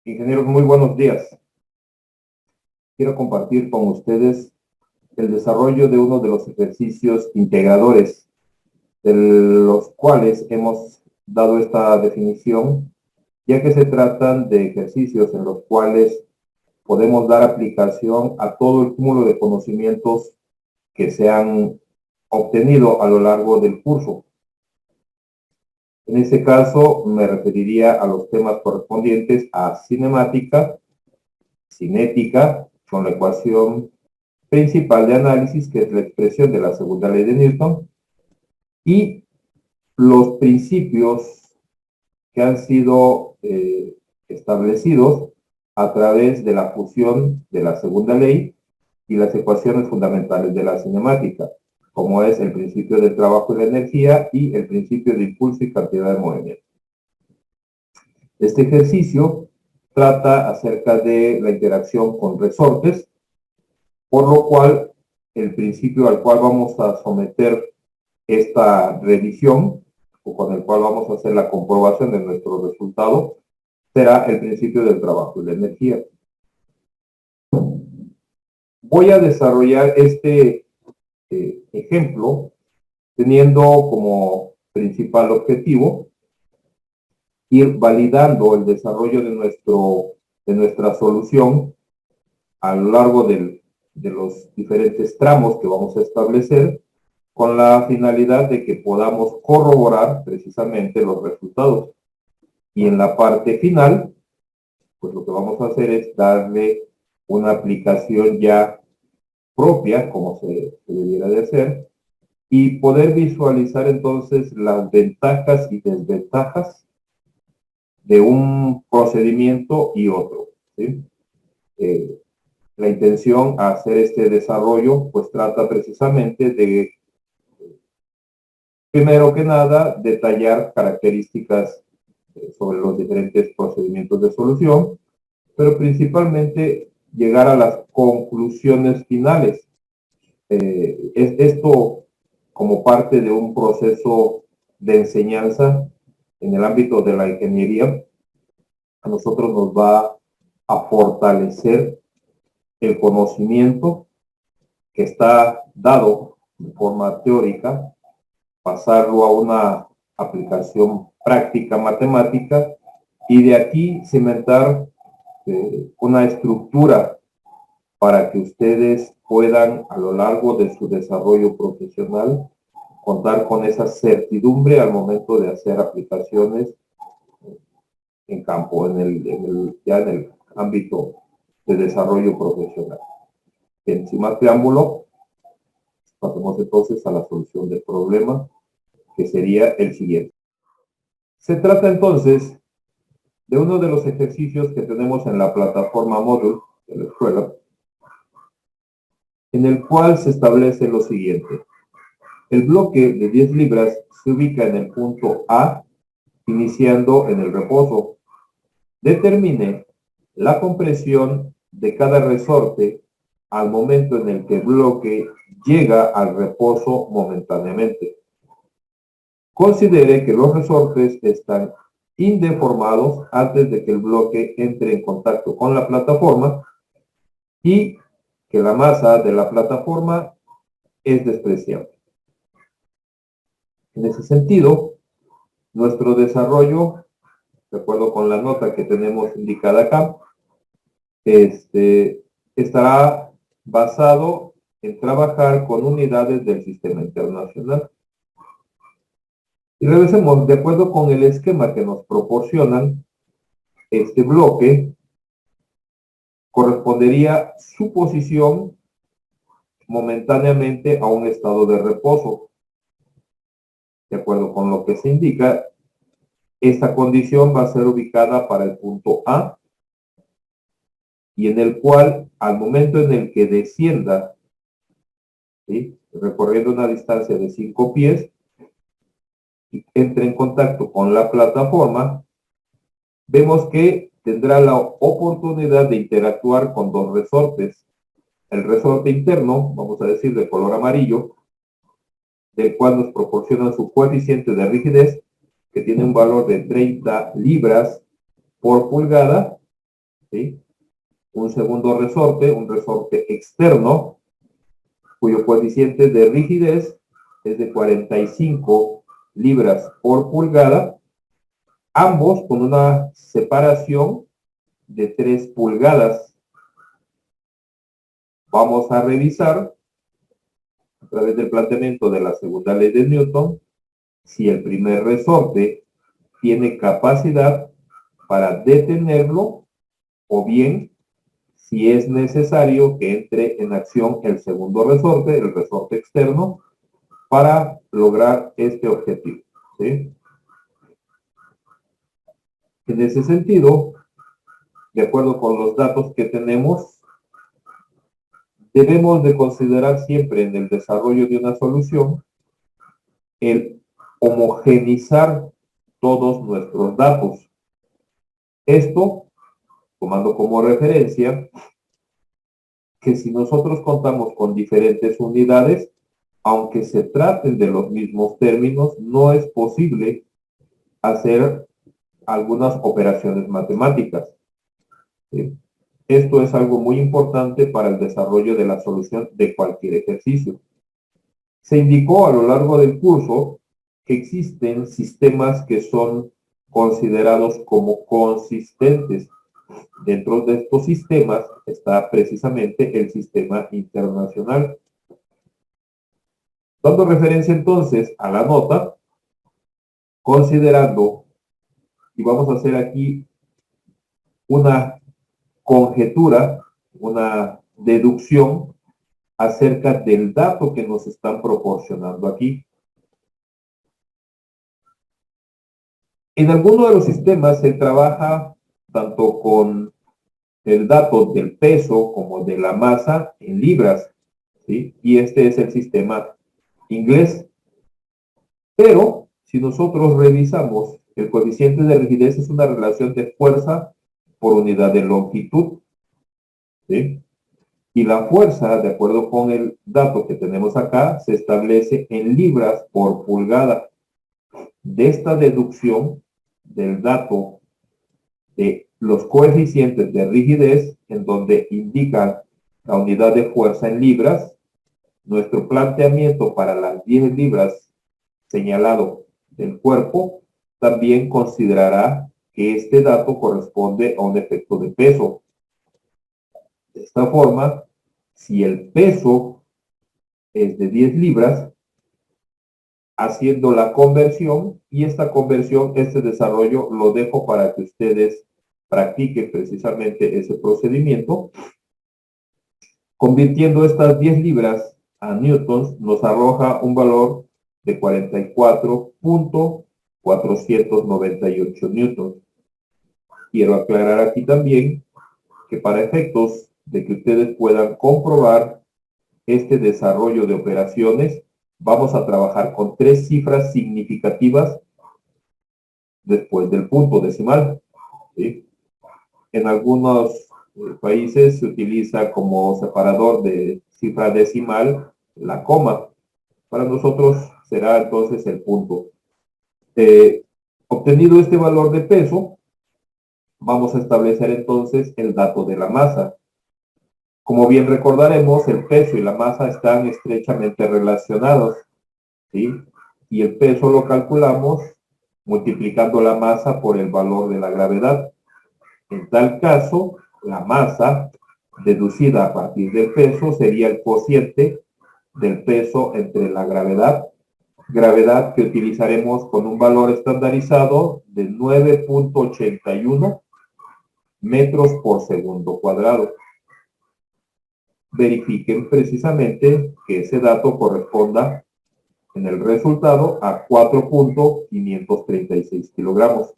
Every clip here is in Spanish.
Ingenieros, muy buenos días. Quiero compartir con ustedes el desarrollo de uno de los ejercicios integradores, de los cuales hemos dado esta definición, ya que se tratan de ejercicios en los cuales podemos dar aplicación a todo el cúmulo de conocimientos que se han obtenido a lo largo del curso. En este caso, me referiría a los temas correspondientes a cinemática, cinética, con la ecuación principal de análisis, que es la expresión de la segunda ley de Newton, y los principios que han sido establecidos a través de la fusión de la segunda ley y las ecuaciones fundamentales de la cinemática, como es el principio del trabajo y la energía y el principio de impulso y cantidad de movimiento. Este ejercicio trata acerca de la interacción con resortes, por lo cual el principio al cual vamos a someter esta revisión, o con el cual vamos a hacer la comprobación de nuestro resultado, será el principio del trabajo y la energía. Voy a desarrollar este ejemplo teniendo como principal objetivo ir validando el desarrollo de nuestra solución a lo largo de los diferentes tramos que vamos a establecer, con la finalidad de que podamos corroborar precisamente los resultados. Y en la parte final, pues lo que vamos a hacer es darle una aplicación ya propia, como se debiera de hacer, y poder visualizar entonces las ventajas y desventajas de un procedimiento y otro, ¿sí? La intención a hacer este desarrollo, pues trata precisamente de, primero que nada, detallar características sobre los diferentes procedimientos de solución, pero principalmente llegar a las conclusiones finales. Esto como parte de un proceso de enseñanza en el ámbito de la ingeniería, a nosotros nos va a fortalecer el conocimiento que está dado de forma teórica, pasarlo a una aplicación práctica matemática y de aquí cimentar una estructura para que ustedes puedan a lo largo de su desarrollo profesional contar con esa certidumbre al momento de hacer aplicaciones en campo, ya en el ámbito de desarrollo profesional. Bien, sin más preámbulo, pasemos entonces a la solución del problema, que sería el siguiente. Se trata entonces de uno de los ejercicios que tenemos en la plataforma Moodle de la escuela, en el cual se establece lo siguiente. El bloque de 10 libras se ubica en el punto A, iniciando en el reposo. Determine la compresión de cada resorte al momento en el que el bloque llega al reposo momentáneamente. Considere que los resortes están indeformados antes de que el bloque entre en contacto con la plataforma y que la masa de la plataforma es despreciable. En ese sentido, nuestro desarrollo, de acuerdo con la nota que tenemos indicada acá, estará basado en trabajar con unidades del sistema internacional. Y revisemos, de acuerdo con el esquema que nos proporcionan, este bloque correspondería su posición momentáneamente a un estado de reposo. De acuerdo con lo que se indica, esta condición va a ser ubicada para el punto A, y en el cual, al momento en el que descienda, ¿sí?, recorriendo una distancia de 5 pies, y entre en contacto con la plataforma, vemos que tendrá la oportunidad de interactuar con dos resortes. El resorte interno, vamos a decir de color amarillo, del cual nos proporciona su coeficiente de rigidez, que tiene un valor de 30 libras por pulgada, ¿sí? Un segundo resorte, un resorte externo, cuyo coeficiente de rigidez es de 45 libras por pulgada, ambos con una separación de 3 pulgadas. Vamos a revisar a través del planteamiento de la segunda ley de Newton si el primer resorte tiene capacidad para detenerlo o bien si es necesario que entre en acción el segundo resorte, el resorte externo, para lograr este objetivo, ¿sí? En ese sentido, de acuerdo con los datos que tenemos, debemos de considerar siempre en el desarrollo de una solución el homogeneizar todos nuestros datos. Esto, tomando como referencia que si nosotros contamos con diferentes unidades, aunque se traten de los mismos términos, no es posible hacer algunas operaciones matemáticas, ¿sí? Esto es algo muy importante para el desarrollo de la solución de cualquier ejercicio. Se indicó a lo largo del curso que existen sistemas que son considerados como consistentes. Dentro de estos sistemas está precisamente el sistema internacional. Dando referencia entonces a la nota, considerando, y vamos a hacer aquí una conjetura, una deducción acerca del dato que nos están proporcionando aquí. En alguno de los sistemas se trabaja tanto con el dato del peso como de la masa en libras, ¿sí? Y este es el sistema inglés. Pero si nosotros revisamos, el coeficiente de rigidez es una relación de fuerza por unidad de longitud, ¿sí? Y la fuerza, de acuerdo con el dato que tenemos acá, se establece en libras por pulgada. De esta deducción del dato de los coeficientes de rigidez, en donde indican la unidad de fuerza en libras, nuestro planteamiento para las 10 libras señalado del cuerpo también considerará que este dato corresponde a un efecto de peso. De esta forma, si el peso es de 10 libras, haciendo la conversión, y esta conversión, este desarrollo, lo dejo para que ustedes practiquen precisamente ese procedimiento. Convirtiendo estas 10 libras a newtons, nos arroja un valor de 44.498 newtons. Quiero aclarar aquí también que para efectos de que ustedes puedan comprobar este desarrollo de operaciones, vamos a trabajar con 3 cifras significativas después del punto decimal, ¿sí? En algunos países se utiliza como separador de cifra decimal la coma. Para nosotros será entonces el punto. Obtenido este valor de peso, vamos a establecer entonces el dato de la masa. Como bien recordaremos, el peso y la masa están estrechamente relacionados, ¿sí? Y el peso lo calculamos multiplicando la masa por el valor de la gravedad. En tal caso, la masa deducida a partir del peso sería el cociente del peso entre la gravedad que utilizaremos con un valor estandarizado de 9.81 metros por segundo cuadrado. Verifiquen precisamente que ese dato corresponda en el resultado a 4.536 kilogramos.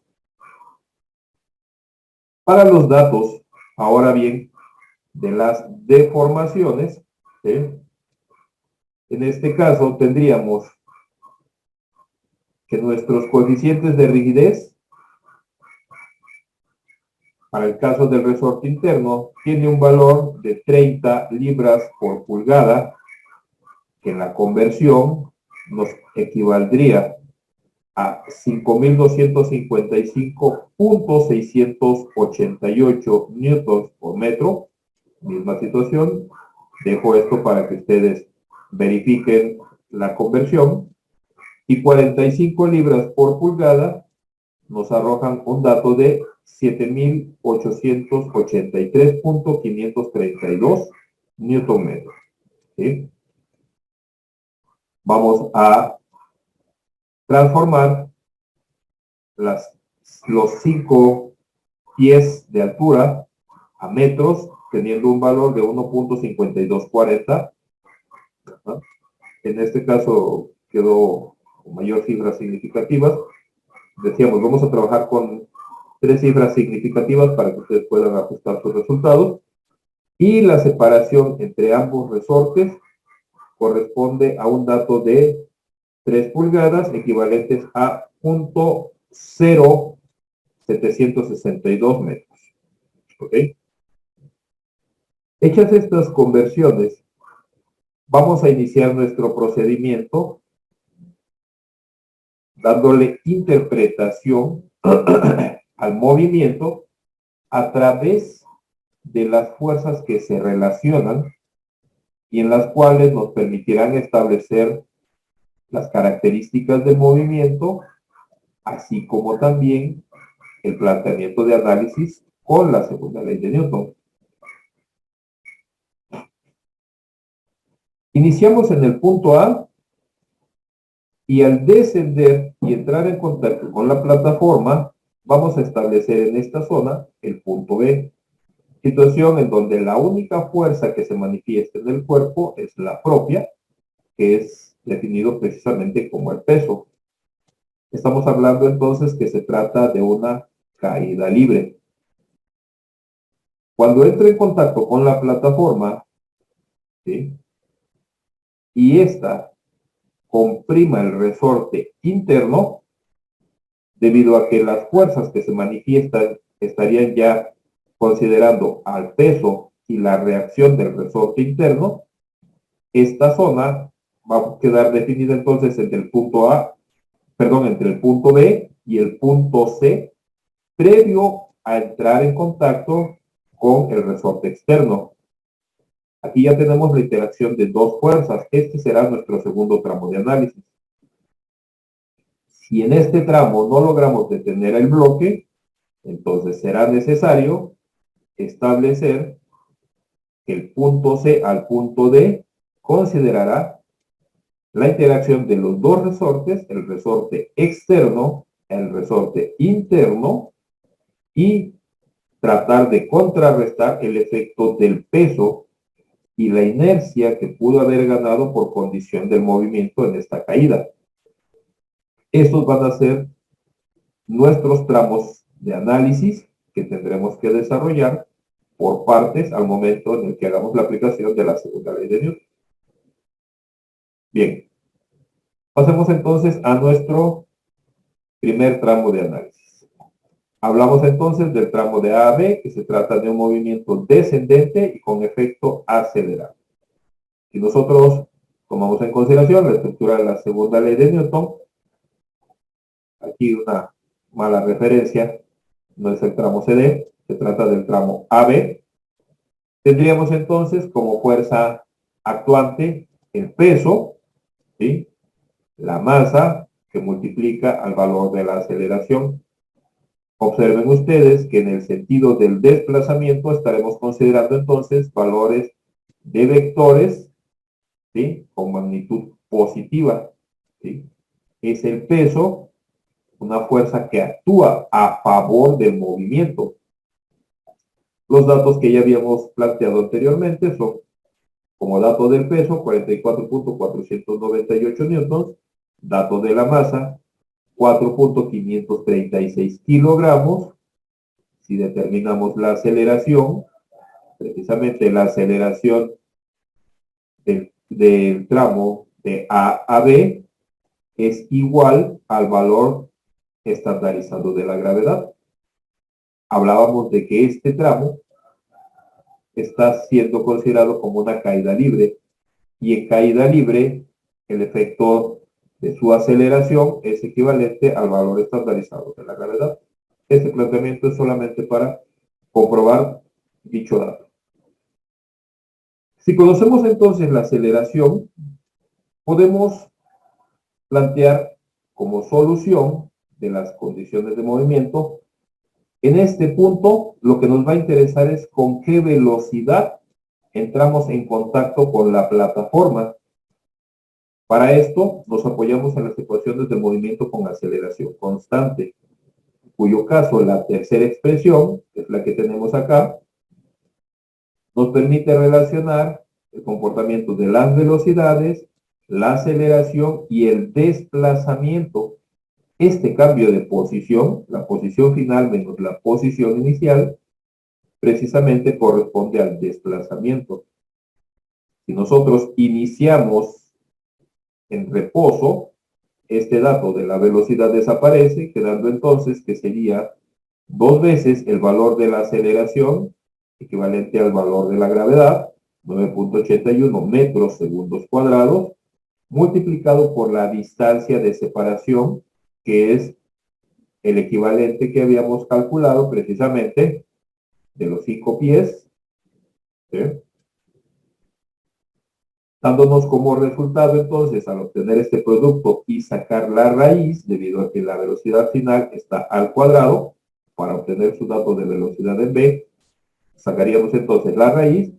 Para los datos, ahora bien, de las deformaciones, ¿sí? En este caso tendríamos que nuestros coeficientes de rigidez, para el caso del resorte interno, tiene un valor de 30 libras por pulgada, que en la conversión nos equivaldría a 5.255.688 newtons por metro. Misma situación. Dejo esto para que ustedes verifiquen la conversión. Y 45 libras por pulgada nos arrojan un dato de 7.883.532 newton metros. ¿Sí? Vamos a transformar los 5 pies de altura a metros, teniendo un valor de 1.5240. En este caso quedó con mayor cifras significativas. Decíamos, vamos a trabajar con 3 cifras significativas para que ustedes puedan ajustar sus resultados. Y la separación entre ambos resortes corresponde a un dato de 3 pulgadas, equivalentes a 0.0762 metros. ¿Ok? Hechas estas conversiones, vamos a iniciar nuestro procedimiento dándole interpretación al movimiento a través de las fuerzas que se relacionan y en las cuales nos permitirán establecer las características del movimiento, así como también el planteamiento de análisis con la segunda ley de Newton. Iniciamos en el punto A y al descender y entrar en contacto con la plataforma, vamos a establecer en esta zona el punto B. Situación en donde la única fuerza que se manifiesta en el cuerpo es la propia, que es definido precisamente como el peso. Estamos hablando entonces que se trata de una caída libre. Cuando entre en contacto con la plataforma, ¿sí?, y esta comprima el resorte interno, debido a que las fuerzas que se manifiestan estarían ya considerando al peso y la reacción del resorte interno, esta zona va a quedar definida entonces entre el punto entre el punto B y el punto C, previo a entrar en contacto con el resorte externo. Aquí ya tenemos la interacción de dos fuerzas. Este será nuestro segundo tramo de análisis. Si en este tramo no logramos detener el bloque, entonces será necesario establecer que el punto C al punto D considerará la interacción de los dos resortes, el resorte externo, el resorte interno, y tratar de contrarrestar el efecto del peso y la inercia que pudo haber ganado por condición del movimiento en esta caída. Estos van a ser nuestros tramos de análisis que tendremos que desarrollar por partes al momento en el que hagamos la aplicación de la segunda ley de Newton. Bien, pasemos entonces a nuestro primer tramo de análisis. Hablamos entonces del tramo de A a B, que se trata de un movimiento descendente y con efecto acelerado. Si nosotros tomamos en consideración la estructura de la segunda ley de Newton, aquí una mala referencia, no es el tramo CD, se trata del tramo AB. Tendríamos entonces como fuerza actuante el peso, ¿sí?, la masa que multiplica al valor de la aceleración. Observen ustedes que en el sentido del desplazamiento estaremos considerando entonces valores de vectores, ¿sí?, con magnitud positiva, ¿sí? Es el peso, una fuerza que actúa a favor del movimiento. Los datos que ya habíamos planteado anteriormente son, como dato del peso, 44.498 newtons, dato de la masa, 4.536 kilogramos. Si determinamos la aceleración, precisamente la aceleración del tramo de A a B es igual al valor estandarizado de la gravedad. Hablábamos de que este tramo está siendo considerado como una caída libre, y en caída libre el efecto de su aceleración es equivalente al valor estandarizado de la gravedad. Este planteamiento es solamente para comprobar dicho dato. Si conocemos entonces la aceleración, podemos plantear como solución de las condiciones de movimiento. En este punto, lo que nos va a interesar es con qué velocidad entramos en contacto con la plataforma. Para esto, nos apoyamos en las ecuaciones de movimiento con aceleración constante, en cuyo caso la tercera expresión, que es la que tenemos acá, nos permite relacionar el comportamiento de las velocidades, la aceleración y el desplazamiento. Este cambio de posición, la posición final menos la posición inicial, precisamente corresponde al desplazamiento. Si nosotros iniciamos en reposo, este dato de la velocidad desaparece, quedando entonces que sería 2 veces el valor de la aceleración, equivalente al valor de la gravedad, 9.81 metros segundos cuadrados, multiplicado por la distancia de separación, que es el equivalente que habíamos calculado precisamente de los 5 pies, ¿sí? Dándonos como resultado entonces, al obtener este producto y sacar la raíz, debido a que la velocidad final está al cuadrado, para obtener su dato de velocidad en B, sacaríamos entonces la raíz.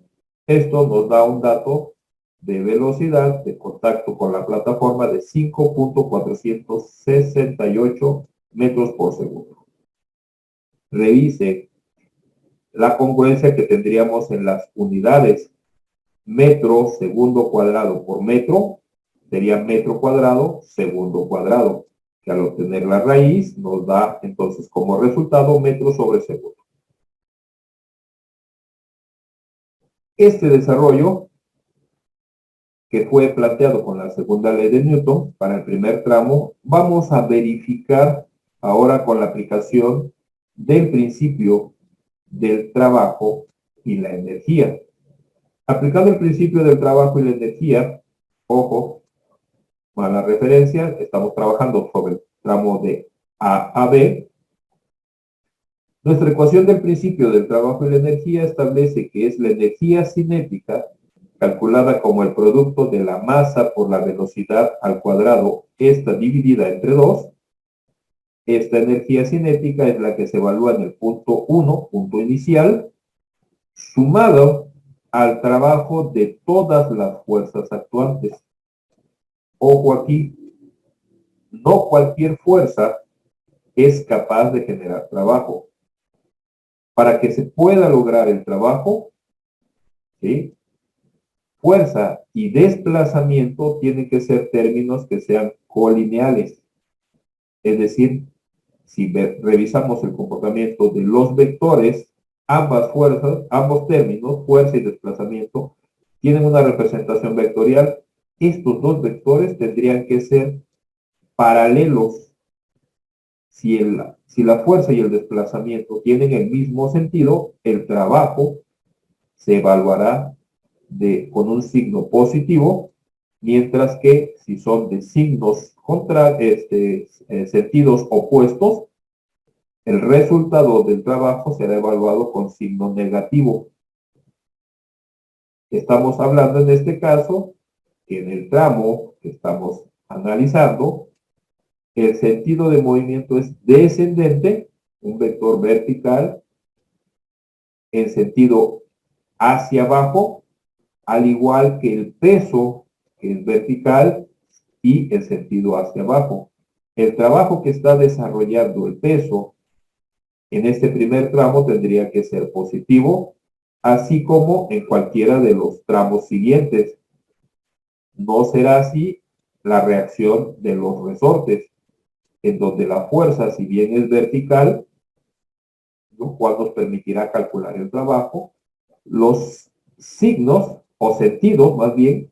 Esto nos da un dato de velocidad de contacto con la plataforma de 5.468 metros por segundo. Revise la congruencia que tendríamos en las unidades. Metro segundo cuadrado por metro sería metro cuadrado segundo cuadrado, que al obtener la raíz nos da entonces como resultado metro sobre segundo. Este desarrollo, que fue planteado con la segunda ley de Newton para el primer tramo, vamos a verificar ahora con la aplicación del principio del trabajo y la energía. Aplicando el principio del trabajo y la energía, ojo, mala referencia, estamos trabajando sobre el tramo de A a B. Nuestra ecuación del principio del trabajo y la energía establece que es la energía cinética calculada como el producto de la masa por la velocidad al cuadrado, esta dividida entre 2. Esta energía cinética es la que se evalúa en el punto 1, punto inicial, sumado al trabajo de todas las fuerzas actuantes. Ojo aquí, no cualquier fuerza es capaz de generar trabajo. Para que se pueda lograr el trabajo, ¿sí?, fuerza y desplazamiento tienen que ser términos que sean colineales. Es decir, si revisamos el comportamiento de los vectores, ambas fuerzas, ambos términos, fuerza y desplazamiento, tienen una representación vectorial. Estos dos vectores tendrían que ser paralelos. Si la fuerza y el desplazamiento tienen el mismo sentido, el trabajo se evaluará con un signo positivo, mientras que si son de signos sentidos opuestos, el resultado del trabajo será evaluado con signo negativo. Estamos hablando en este caso que en el tramo que estamos analizando, el sentido de movimiento es descendente, un vector vertical en sentido hacia abajo, al igual que el peso, que es vertical, y el sentido hacia abajo. El trabajo que está desarrollando el peso en este primer tramo tendría que ser positivo, así como en cualquiera de los tramos siguientes. No será así la reacción de los resortes, en donde la fuerza, si bien es vertical, lo cual nos permitirá calcular el trabajo, los signos o sentidos, más bien,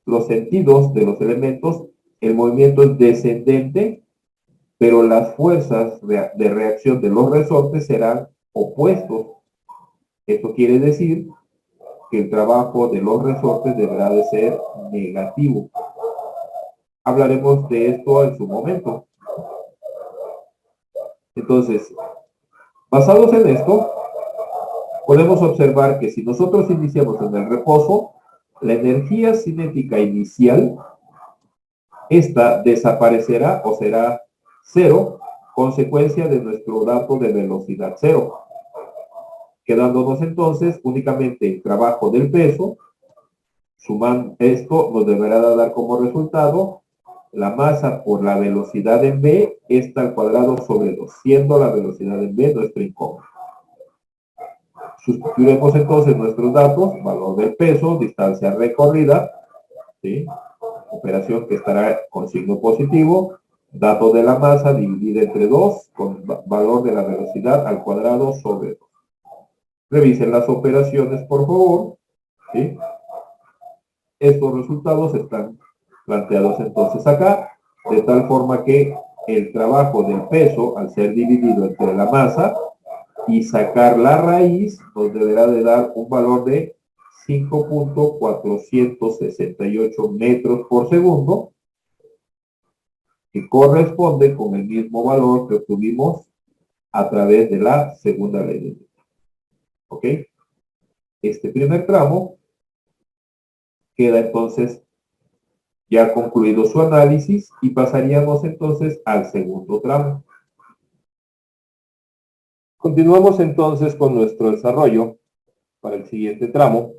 los sentidos de los elementos, el movimiento es descendente, pero las fuerzas de reacción de los resortes serán opuestos. Esto quiere decir que el trabajo de los resortes deberá de ser negativo. hablaremos de esto en su momento. Entonces, basados en esto, podemos observar que si nosotros iniciamos en el reposo, la energía cinética inicial, esta desaparecerá o será cero, consecuencia de nuestro dato de velocidad cero, quedándonos entonces únicamente el trabajo del peso. Sumando esto, nos deberá dar como resultado la masa por la velocidad en B, esta al cuadrado sobre 2, siendo la velocidad en B nuestra incógnita. Sustituiremos entonces nuestros datos, valor del peso, distancia recorrida, ¿sí? Operación que estará con signo positivo, dato de la masa dividida entre 2 con valor de la velocidad al cuadrado sobre 2. Revisen las operaciones, por favor, ¿sí? Estos resultados están planteados entonces acá, de tal forma que el trabajo del peso, al ser dividido entre la masa y sacar la raíz, nos deberá de dar un valor de 5.468 metros por segundo, que corresponde con el mismo valor que obtuvimos a través de la segunda ley de Newton. ¿Ok? Este primer tramo queda entonces ya concluido su análisis y pasaríamos entonces al segundo tramo. Continuamos entonces con nuestro desarrollo para el siguiente tramo,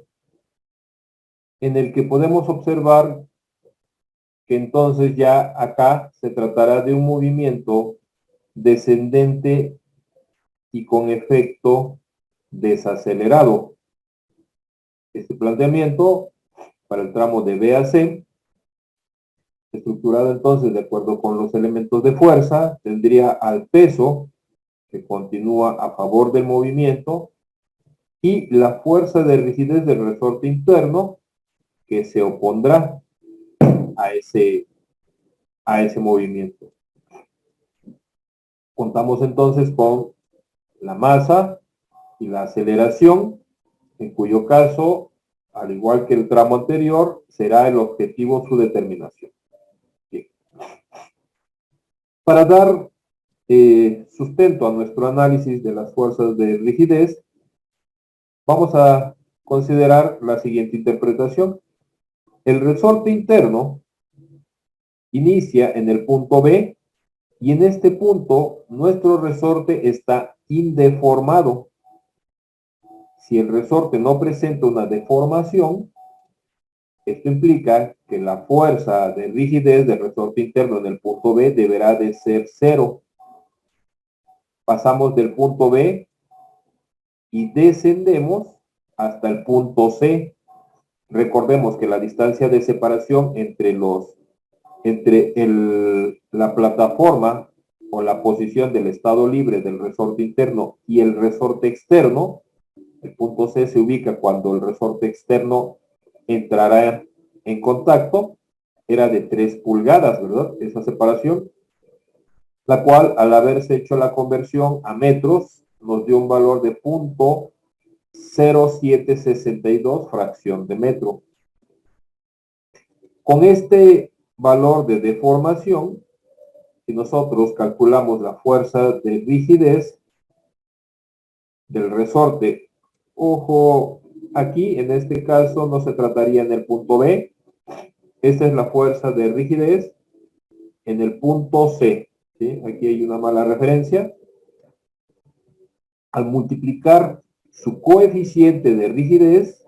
en el que podemos observar que entonces ya acá se tratará de un movimiento descendente y con efecto desacelerado. Este planteamiento para el tramo de B a C, estructurado entonces de acuerdo con los elementos de fuerza, tendría al peso que continúa a favor del movimiento y la fuerza de rigidez del resorte interno que se opondrá a ese movimiento. Contamos entonces con la masa y la aceleración, en cuyo caso, al igual que el tramo anterior, será el objetivo su determinación. Bien. Para dar sustento a nuestro análisis de las fuerzas de rigidez, vamos a considerar la siguiente interpretación. El resorte interno inicia en el punto B y en este punto nuestro resorte está indeformado. Si el resorte no presenta una deformación, esto implica que la fuerza de rigidez del resorte interno en el punto B deberá de ser cero. Pasamos del punto B y descendemos hasta el punto C. Recordemos que la distancia de separación entre la plataforma o la posición del estado libre del resorte interno y el resorte externo, el punto C se ubica cuando el resorte externo entrará en contacto, era de 3 pulgadas, ¿verdad? Esa separación, la cual al haberse hecho la conversión a metros nos dio un valor de 0.0762 fracción de metro. Con este valor de deformación, si nosotros calculamos la fuerza de rigidez del resorte, ojo, aquí en este caso no se trataría en el punto B, esta es la fuerza de rigidez en el punto C, ¿sí? Aquí hay una mala referencia. Al multiplicar su coeficiente de rigidez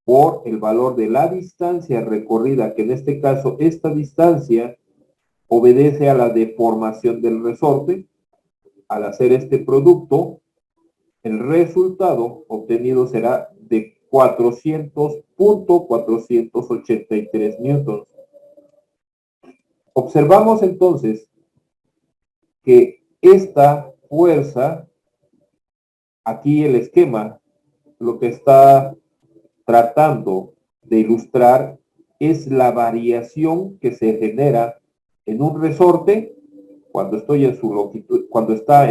por el valor de la distancia recorrida, que en este caso esta distancia obedece a la deformación del resorte, al hacer este producto, el resultado obtenido será de 400.483 newtons. Observamos entonces que esta fuerza, aquí el esquema, lo que está tratando de ilustrar es la variación que se genera en un resorte cuando estoy en su longitud, cuando está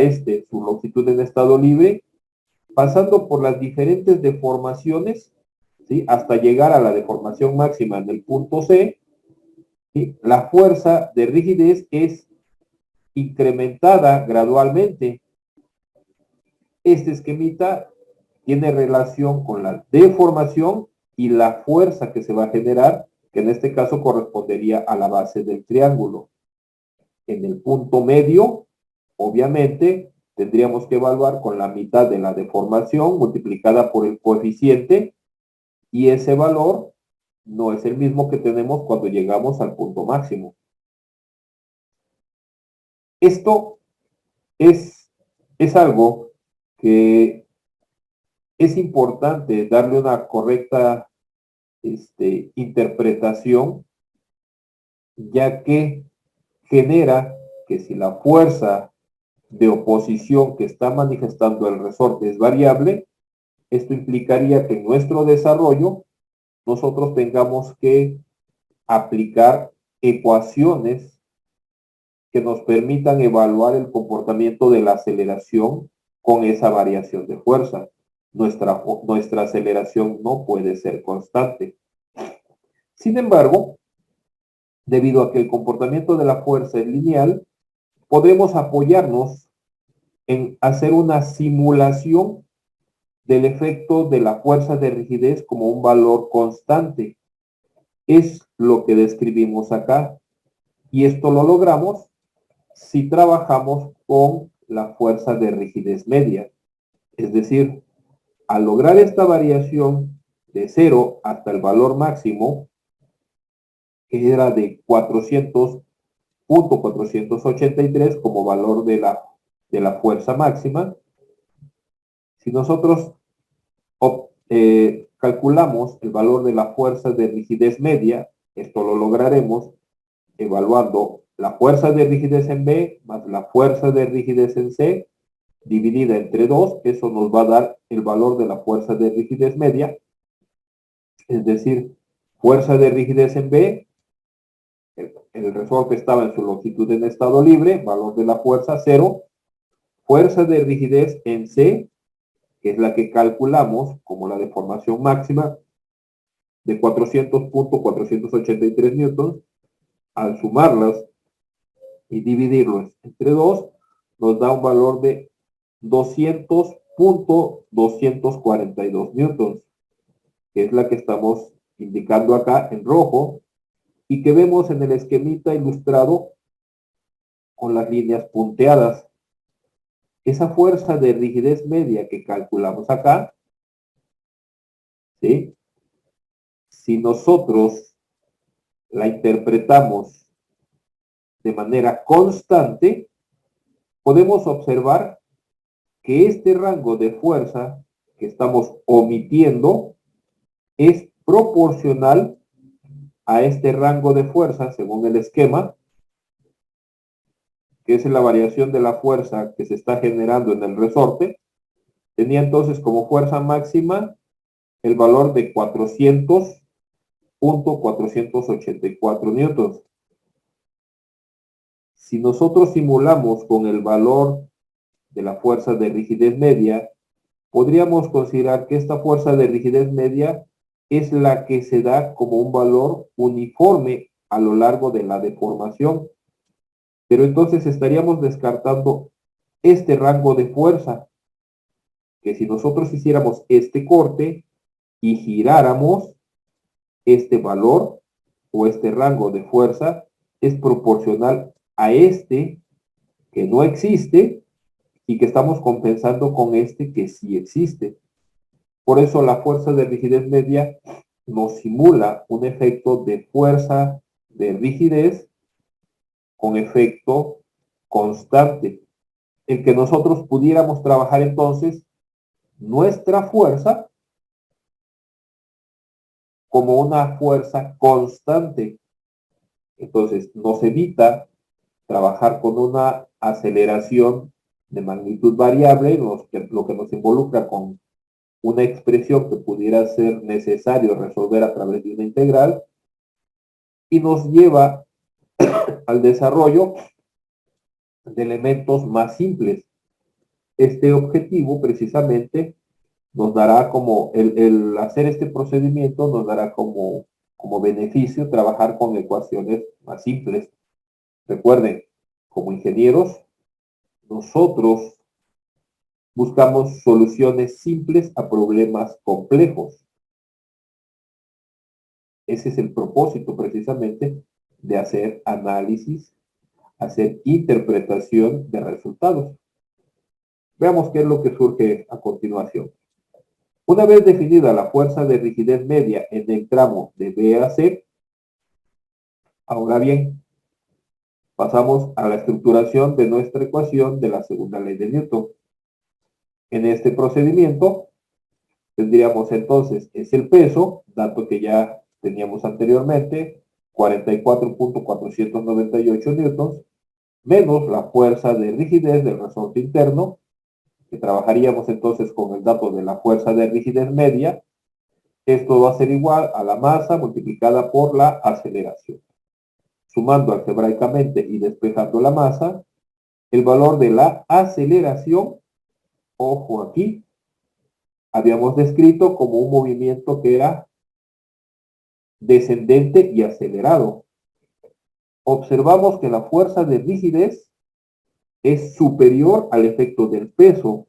su longitud en estado libre, pasando por las diferentes deformaciones, ¿sí? Hasta llegar a la deformación máxima en el punto C, ¿sí? La fuerza de rigidez es incrementada gradualmente. Este esquemita tiene relación con la deformación y la fuerza que se va a generar, que en este caso correspondería a la base del triángulo. En el punto medio, obviamente, tendríamos que evaluar con la mitad de la deformación multiplicada por el coeficiente, y ese valor no es el mismo que tenemos cuando llegamos al punto máximo. Esto es algo que es importante darle una correcta interpretación, ya que genera que si la fuerza de oposición que está manifestando el resorte es variable, esto implicaría que en nuestro desarrollo nosotros tengamos que aplicar ecuaciones que nos permitan evaluar el comportamiento de la aceleración con esa variación de fuerza. Nuestra aceleración no puede ser constante. Sin embargo, debido a que el comportamiento de la fuerza es lineal, podremos apoyarnos en hacer una simulación del efecto de la fuerza de rigidez como un valor constante. Es lo que describimos acá. Y esto lo logramos si trabajamos con la fuerza de rigidez media. Es decir, al lograr esta variación de 0 hasta el valor máximo, que era de 400.483 como valor de la fuerza máxima, si nosotros calculamos el valor de la fuerza de rigidez media, esto lo lograremos evaluando la fuerza de rigidez en B más la fuerza de rigidez en C, dividida entre 2, eso nos va a dar el valor de la fuerza de rigidez media, es decir, fuerza de rigidez en B, el resorte estaba en su longitud en estado libre, valor de la fuerza 0, fuerza de rigidez en C, que es la que calculamos como la deformación máxima de 400.483 newtons, al sumarlas y dividirlos entre 2, nos da un valor de 200.242 newtons, que es la que estamos indicando acá en rojo y que vemos en el esquemita ilustrado con las líneas punteadas. Esa fuerza de rigidez media que calculamos acá, ¿sí? Si nosotros la interpretamos de manera constante, podemos observar que este rango de fuerza que estamos omitiendo es proporcional a este rango de fuerza según el esquema, que es la variación de la fuerza que se está generando en el resorte. Tenía entonces como fuerza máxima el valor de 400.484 newtons. Si nosotros simulamos con el valor de la fuerza de rigidez media, podríamos considerar que esta fuerza de rigidez media es la que se da como un valor uniforme a lo largo de la deformación. Pero entonces estaríamos descartando este rango de fuerza, que si nosotros hiciéramos este corte y giráramos, este valor o este rango de fuerza es proporcional a este que no existe y que estamos compensando con este que sí existe. Por eso la fuerza de rigidez media nos simula un efecto de fuerza de rigidez con efecto constante. El que nosotros pudiéramos trabajar entonces nuestra fuerza como una fuerza constante. Entonces nos evita trabajar con una aceleración de magnitud variable, lo que nos involucra con una expresión que pudiera ser necesario resolver a través de una integral, y nos lleva al desarrollo de elementos más simples. Este objetivo precisamente nos dará como, el hacer este procedimiento nos dará como como beneficio trabajar con ecuaciones más simples. Recuerden, como ingenieros, nosotros buscamos soluciones simples a problemas complejos. Ese es el propósito precisamente de hacer análisis, hacer interpretación de resultados. Veamos qué es lo que surge a continuación. Una vez definida la fuerza de rigidez media en el tramo de B a C, ahora bien, pasamos a la estructuración de nuestra ecuación de la segunda ley de Newton. En este procedimiento tendríamos entonces, es el peso, dato que ya teníamos anteriormente, 44.498 newtons, menos la fuerza de rigidez del resorte interno, que trabajaríamos entonces con el dato de la fuerza de rigidez media. Esto va a ser igual a la masa multiplicada por la aceleración. Sumando algebraicamente y despejando la masa, el valor de la aceleración, ojo aquí, habíamos descrito como un movimiento que era descendente y acelerado. Observamos que la fuerza de rigidez es superior al efecto del peso,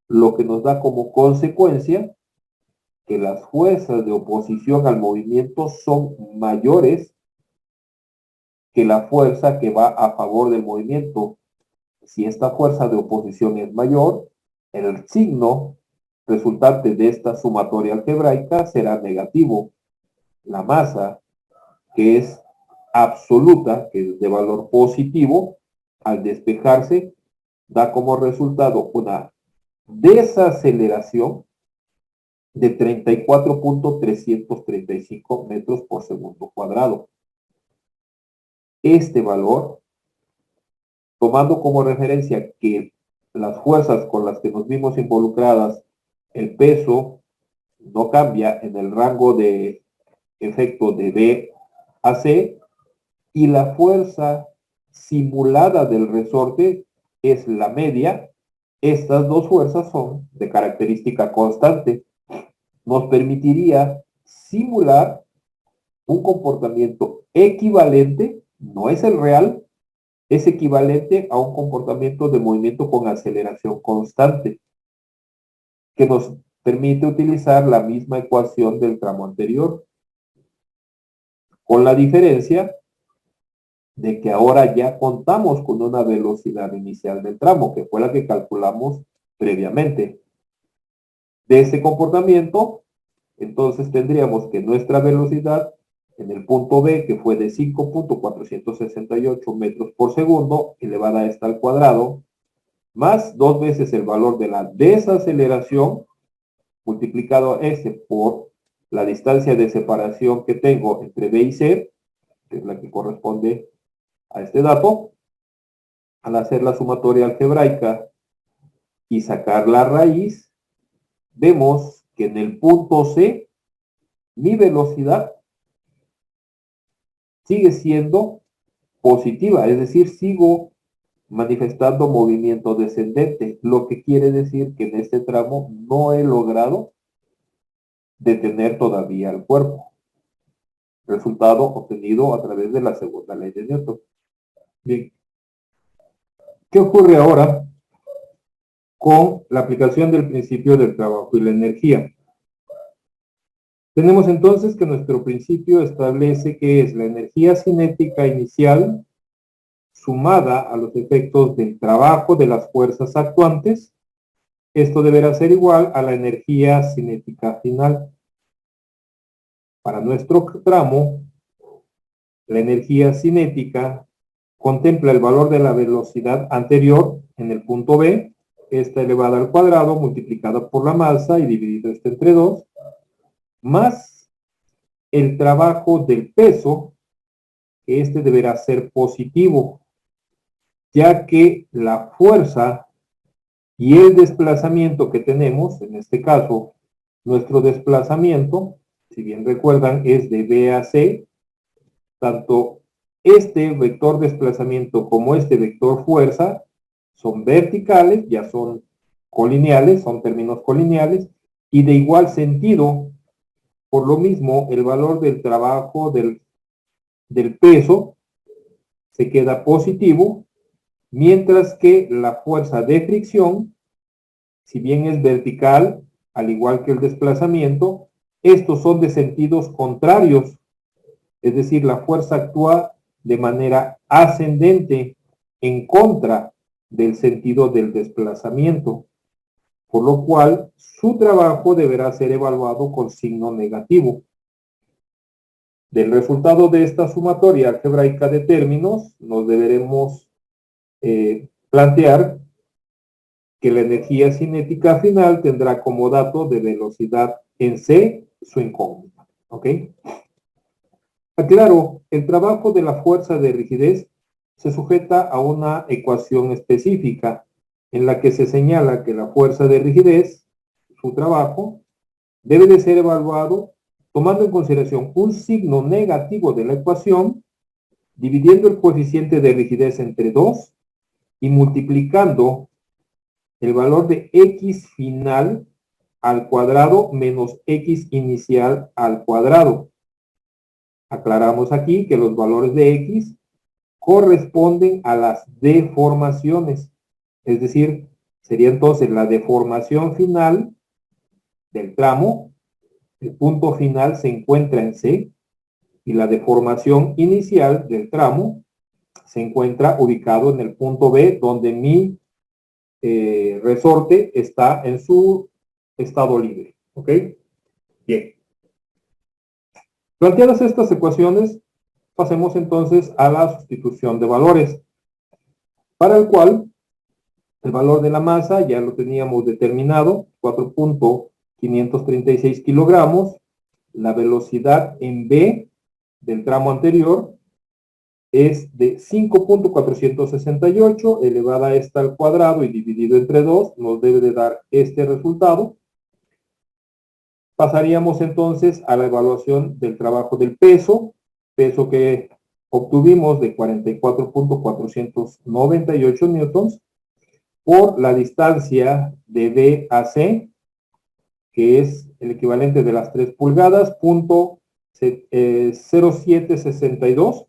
lo que nos da como consecuencia que las fuerzas de oposición al movimiento son mayores que la fuerza que va a favor del movimiento. Si esta fuerza de oposición es mayor, el signo resultante de esta sumatoria algebraica será negativo. La masa, que es absoluta, que es de valor positivo, al despejarse, da como resultado una desaceleración de 34.335 metros por segundo cuadrado. Este valor, tomando como referencia que las fuerzas con las que nos vimos involucradas, el peso no cambia en el rango de efecto de B a C, y la fuerza simulada del resorte es la media. Estas dos fuerzas son de característica constante. Nos permitiría simular un comportamiento equivalente, no es el real, es equivalente a un comportamiento de movimiento con aceleración constante, que nos permite utilizar la misma ecuación del tramo anterior, con la diferencia de que ahora ya contamos con una velocidad inicial del tramo, que fue la que calculamos previamente. De este comportamiento, entonces tendríamos que nuestra velocidad en el punto B, que fue de 5.468 metros por segundo, elevada a esta al cuadrado, más 2 veces el valor de la desaceleración, multiplicado este por la distancia de separación que tengo entre B y C, que es la que corresponde a este dato. Al hacer la sumatoria algebraica y sacar la raíz, vemos que en el punto C, mi velocidad sigue siendo positiva, es decir, sigo manifestando movimiento descendente, lo que quiere decir que en este tramo no he logrado detener todavía el cuerpo. Resultado obtenido a través de la segunda ley de Newton. Bien, ¿qué ocurre ahora con la aplicación del principio del trabajo y la energía? Tenemos entonces que nuestro principio establece que es la energía cinética inicial sumada a los efectos del trabajo de las fuerzas actuantes. Esto deberá ser igual a la energía cinética final. Para nuestro tramo, la energía cinética contempla el valor de la velocidad anterior en el punto B, esta elevada al cuadrado, multiplicada por la masa y dividido esto entre 2, más el trabajo del peso, que este deberá ser positivo, ya que la fuerza y el desplazamiento que tenemos, en este caso, nuestro desplazamiento, si bien recuerdan, es de B a C, tanto este vector desplazamiento como este vector fuerza son verticales, ya son colineales, son términos colineales, y de igual sentido, Por lo mismo, el valor del trabajo del peso se queda positivo, mientras que la fuerza de fricción, si bien es vertical, al igual que el desplazamiento, estos son de sentidos contrarios, es decir, la fuerza actúa de manera ascendente en contra del sentido del desplazamiento, por lo cual su trabajo deberá ser evaluado con signo negativo. Del resultado de esta sumatoria algebraica de términos, nos deberemos plantear que la energía cinética final tendrá como dato de velocidad en C su incógnita. ¿Ok? Aclaro, el trabajo de la fuerza de rigidez se sujeta a una ecuación específica en la que se señala que la fuerza de rigidez, su trabajo, debe de ser evaluado tomando en consideración un signo negativo de la ecuación, dividiendo el coeficiente de rigidez entre 2 y multiplicando el valor de x final al cuadrado menos x inicial al cuadrado. Aclaramos aquí que los valores de x corresponden a las deformaciones, es decir, sería entonces la deformación final del tramo, el punto final se encuentra en C, y la deformación inicial del tramo se encuentra ubicado en el punto B, donde mi resorte está en su estado libre. ¿Ok? Bien. Planteadas estas ecuaciones, pasemos entonces a la sustitución de valores, para el cual el valor de la masa ya lo teníamos determinado, 4.536 kilogramos, la velocidad en B del tramo anterior es de 5.468, elevada a esta al cuadrado y dividido entre 2, nos debe de dar este resultado. Pasaríamos entonces a la evaluación del trabajo del peso que obtuvimos de 44.498 newtons por la distancia de B a C, que es el equivalente de las 3 pulgadas, punto 0762.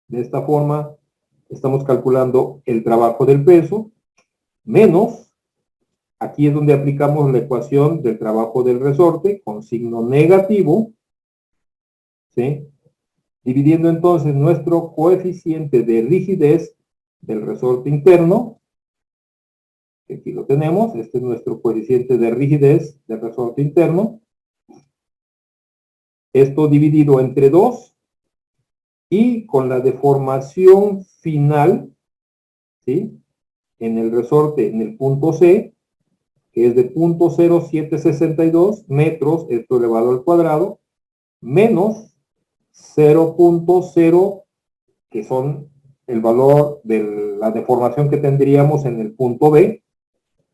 De esta forma, estamos calculando el trabajo del peso, menos, aquí es donde aplicamos la ecuación del trabajo del resorte con signo negativo, ¿sí? Dividiendo entonces nuestro coeficiente de rigidez del resorte interno, que aquí lo tenemos, este es nuestro coeficiente de rigidez del resorte interno, esto dividido entre 2, y con la deformación final, ¿sí?, en el resorte, en el punto C, que es de 0.0762 metros, esto elevado al cuadrado, menos 0.0, que son el valor de la deformación que tendríamos en el punto B,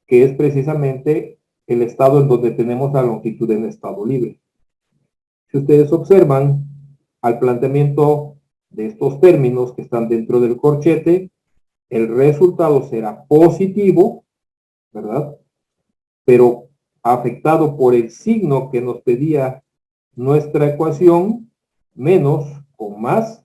que es precisamente el estado en donde tenemos la longitud en estado libre. Si ustedes observan, al planteamiento de estos términos que están dentro del corchete, el resultado será positivo, ¿verdad? Pero afectado por el signo que nos pedía nuestra ecuación, menos o más,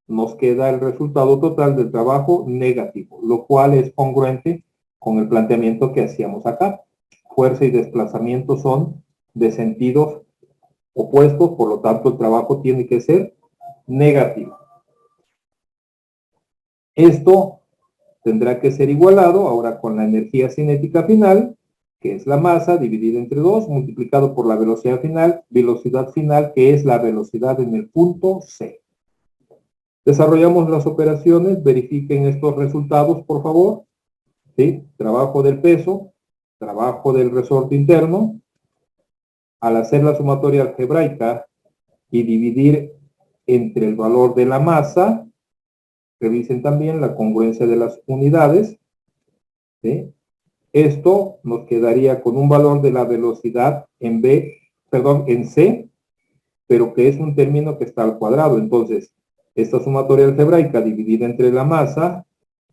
nos queda el resultado total del trabajo negativo, lo cual es congruente con el planteamiento que hacíamos acá. Fuerza y desplazamiento son de sentidos opuestos, por lo tanto el trabajo tiene que ser negativo. Esto tendrá que ser igualado ahora con la energía cinética final, que es la masa dividida entre 2, multiplicado por la velocidad final que es la velocidad en el punto C. Desarrollamos las operaciones, verifiquen estos resultados, por favor. ¿Sí? Trabajo del peso, trabajo del resorte interno. Al hacer la sumatoria algebraica y dividir entre el valor de la masa, revisen también la congruencia de las unidades, ¿sí? Esto nos quedaría con un valor de la velocidad en C, pero que es un término que está al cuadrado. Entonces, esta sumatoria algebraica dividida entre la masa,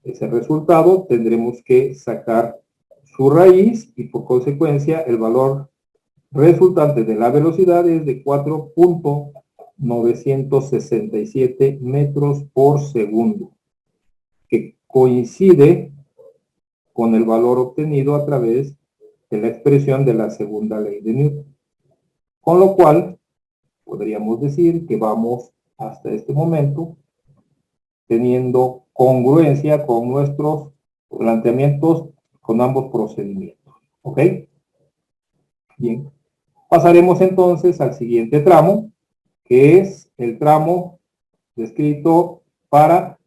ese resultado, tendremos que sacar su raíz y por consecuencia el valor resultante de la velocidad es de 4.967 metros por segundo, que coincide con el valor obtenido a través de la expresión de la segunda ley de Newton. Con lo cual, podríamos decir que vamos hasta este momento teniendo congruencia con nuestros planteamientos con ambos procedimientos. ¿Ok? Bien. Pasaremos entonces al siguiente tramo, que es el tramo descrito para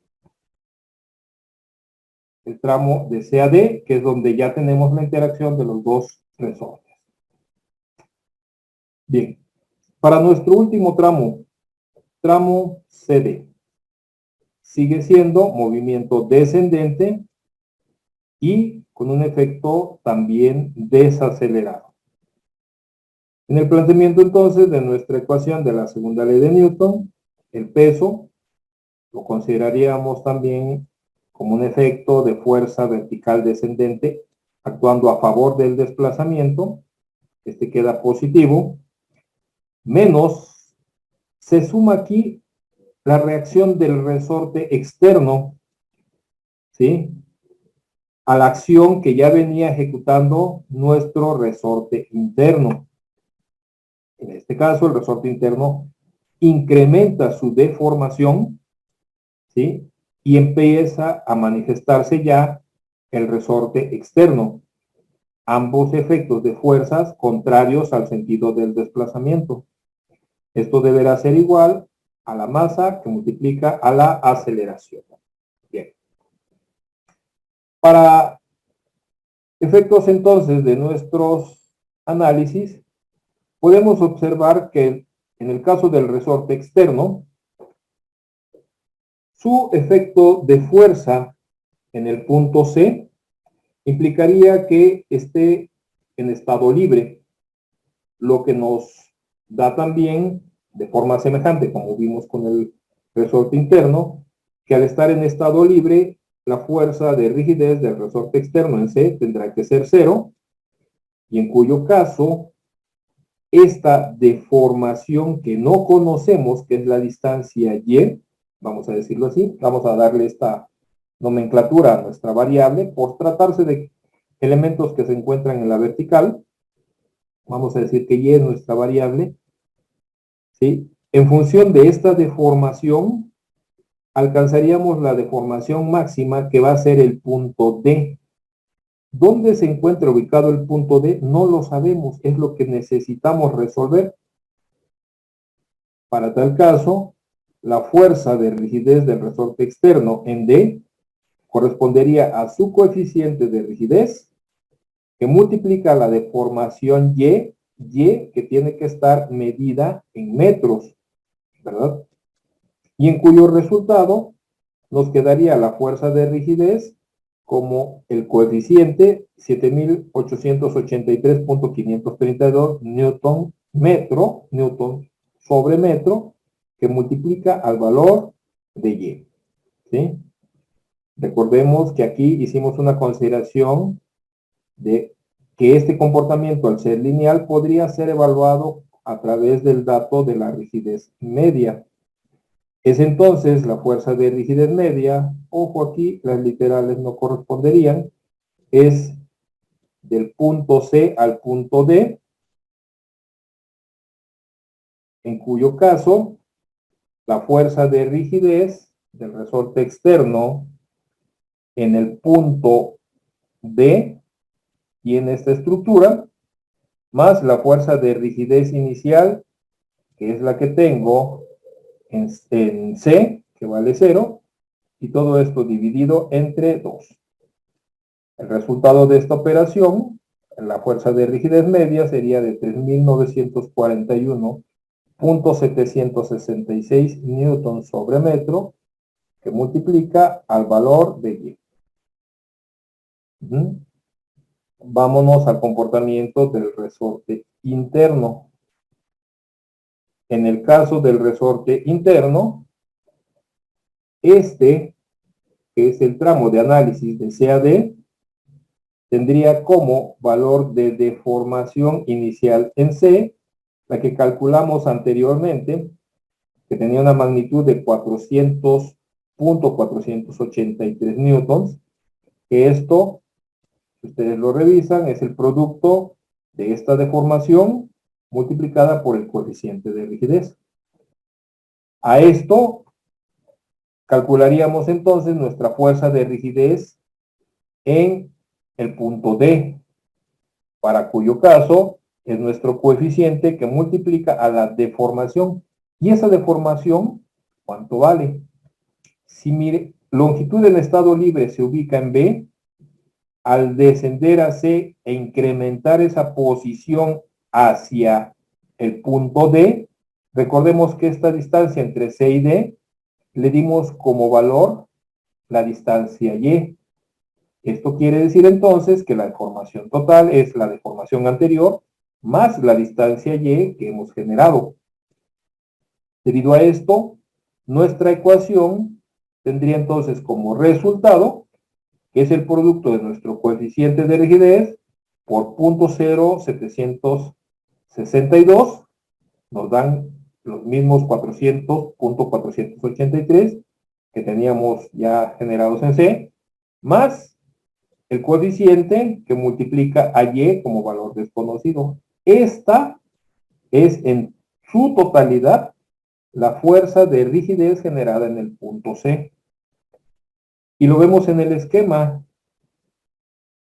el tramo de CAD, que es donde ya tenemos la interacción de los dos resortes. Bien. Para nuestro último tramo, tramo CD, sigue siendo movimiento descendente y con un efecto también desacelerado. En el planteamiento entonces de nuestra ecuación de la segunda ley de Newton, el peso lo consideraríamos también como un efecto de fuerza vertical descendente actuando a favor del desplazamiento. Este queda positivo, menos se suma aquí la reacción del resorte externo, ¿sí?, a la acción que ya venía ejecutando nuestro resorte interno. En este caso, el resorte interno incrementa su deformación, ¿sí?, y empieza a manifestarse ya el resorte externo. Ambos efectos de fuerzas contrarios al sentido del desplazamiento. Esto deberá ser igual a la masa que multiplica a la aceleración. Bien. Para efectos entonces de nuestros análisis, podemos observar que en el caso del resorte externo, su efecto de fuerza en el punto C implicaría que esté en estado libre, lo que nos da también, de forma semejante, como vimos con el resorte interno, que al estar en estado libre, la fuerza de rigidez del resorte externo en C tendrá que ser 0, y en cuyo caso, esta deformación que no conocemos, que es la distancia Y, vamos a decirlo así, vamos a darle esta nomenclatura a nuestra variable, por tratarse de elementos que se encuentran en la vertical, vamos a decir que Y es nuestra variable, ¿sí? En función de esta deformación, alcanzaríamos la deformación máxima que va a ser el punto D. ¿Dónde se encuentra ubicado el punto D? No lo sabemos, es lo que necesitamos resolver. Para tal caso, la fuerza de rigidez del resorte externo en D correspondería a su coeficiente de rigidez, que multiplica la deformación Y que tiene que estar medida en metros, ¿verdad? Y en cuyo resultado nos quedaría la fuerza de rigidez como el coeficiente 7883.532 Newton sobre metro, que multiplica al valor de Y, ¿sí? Recordemos que aquí hicimos una consideración de que este comportamiento, al ser lineal, podría ser evaluado a través del dato de la rigidez media. Es entonces la fuerza de rigidez media, ojo aquí, las literales no corresponderían, es del punto C al punto D, en cuyo caso la fuerza de rigidez del resorte externo en el punto D y en esta estructura, más la fuerza de rigidez inicial, que es la que tengo en C, que vale 0, y todo esto dividido entre 2. El resultado de esta operación, la fuerza de rigidez media, sería de 3.941.766 newton sobre metro, que multiplica al valor de Y. Vámonos al comportamiento del resorte interno. En el caso del resorte interno, este, que es el tramo de análisis de CAD, tendría como valor de deformación inicial en C, la que calculamos anteriormente, que tenía una magnitud de 400.483 newtons, que esto, si ustedes lo revisan, es el producto de esta deformación multiplicada por el coeficiente de rigidez. A esto calcularíamos entonces nuestra fuerza de rigidez en el punto D, para cuyo caso es nuestro coeficiente que multiplica a la deformación. Y esa deformación, ¿cuánto vale? Si mi longitud en estado libre se ubica en B, al descender a C e incrementar esa posición hacia el punto D, recordemos que esta distancia entre C y D le dimos como valor la distancia Y. Esto quiere decir entonces que la deformación total es la deformación anterior más la distancia Y que hemos generado. Debido a esto, nuestra ecuación tendría entonces como resultado, que es el producto de nuestro coeficiente de rigidez por 0.0762, nos dan los mismos 400.483 que teníamos ya generados en C, más el coeficiente que multiplica a Y como valor desconocido. Esta es en su totalidad la fuerza de rigidez generada en el punto C. Y lo vemos en el esquema.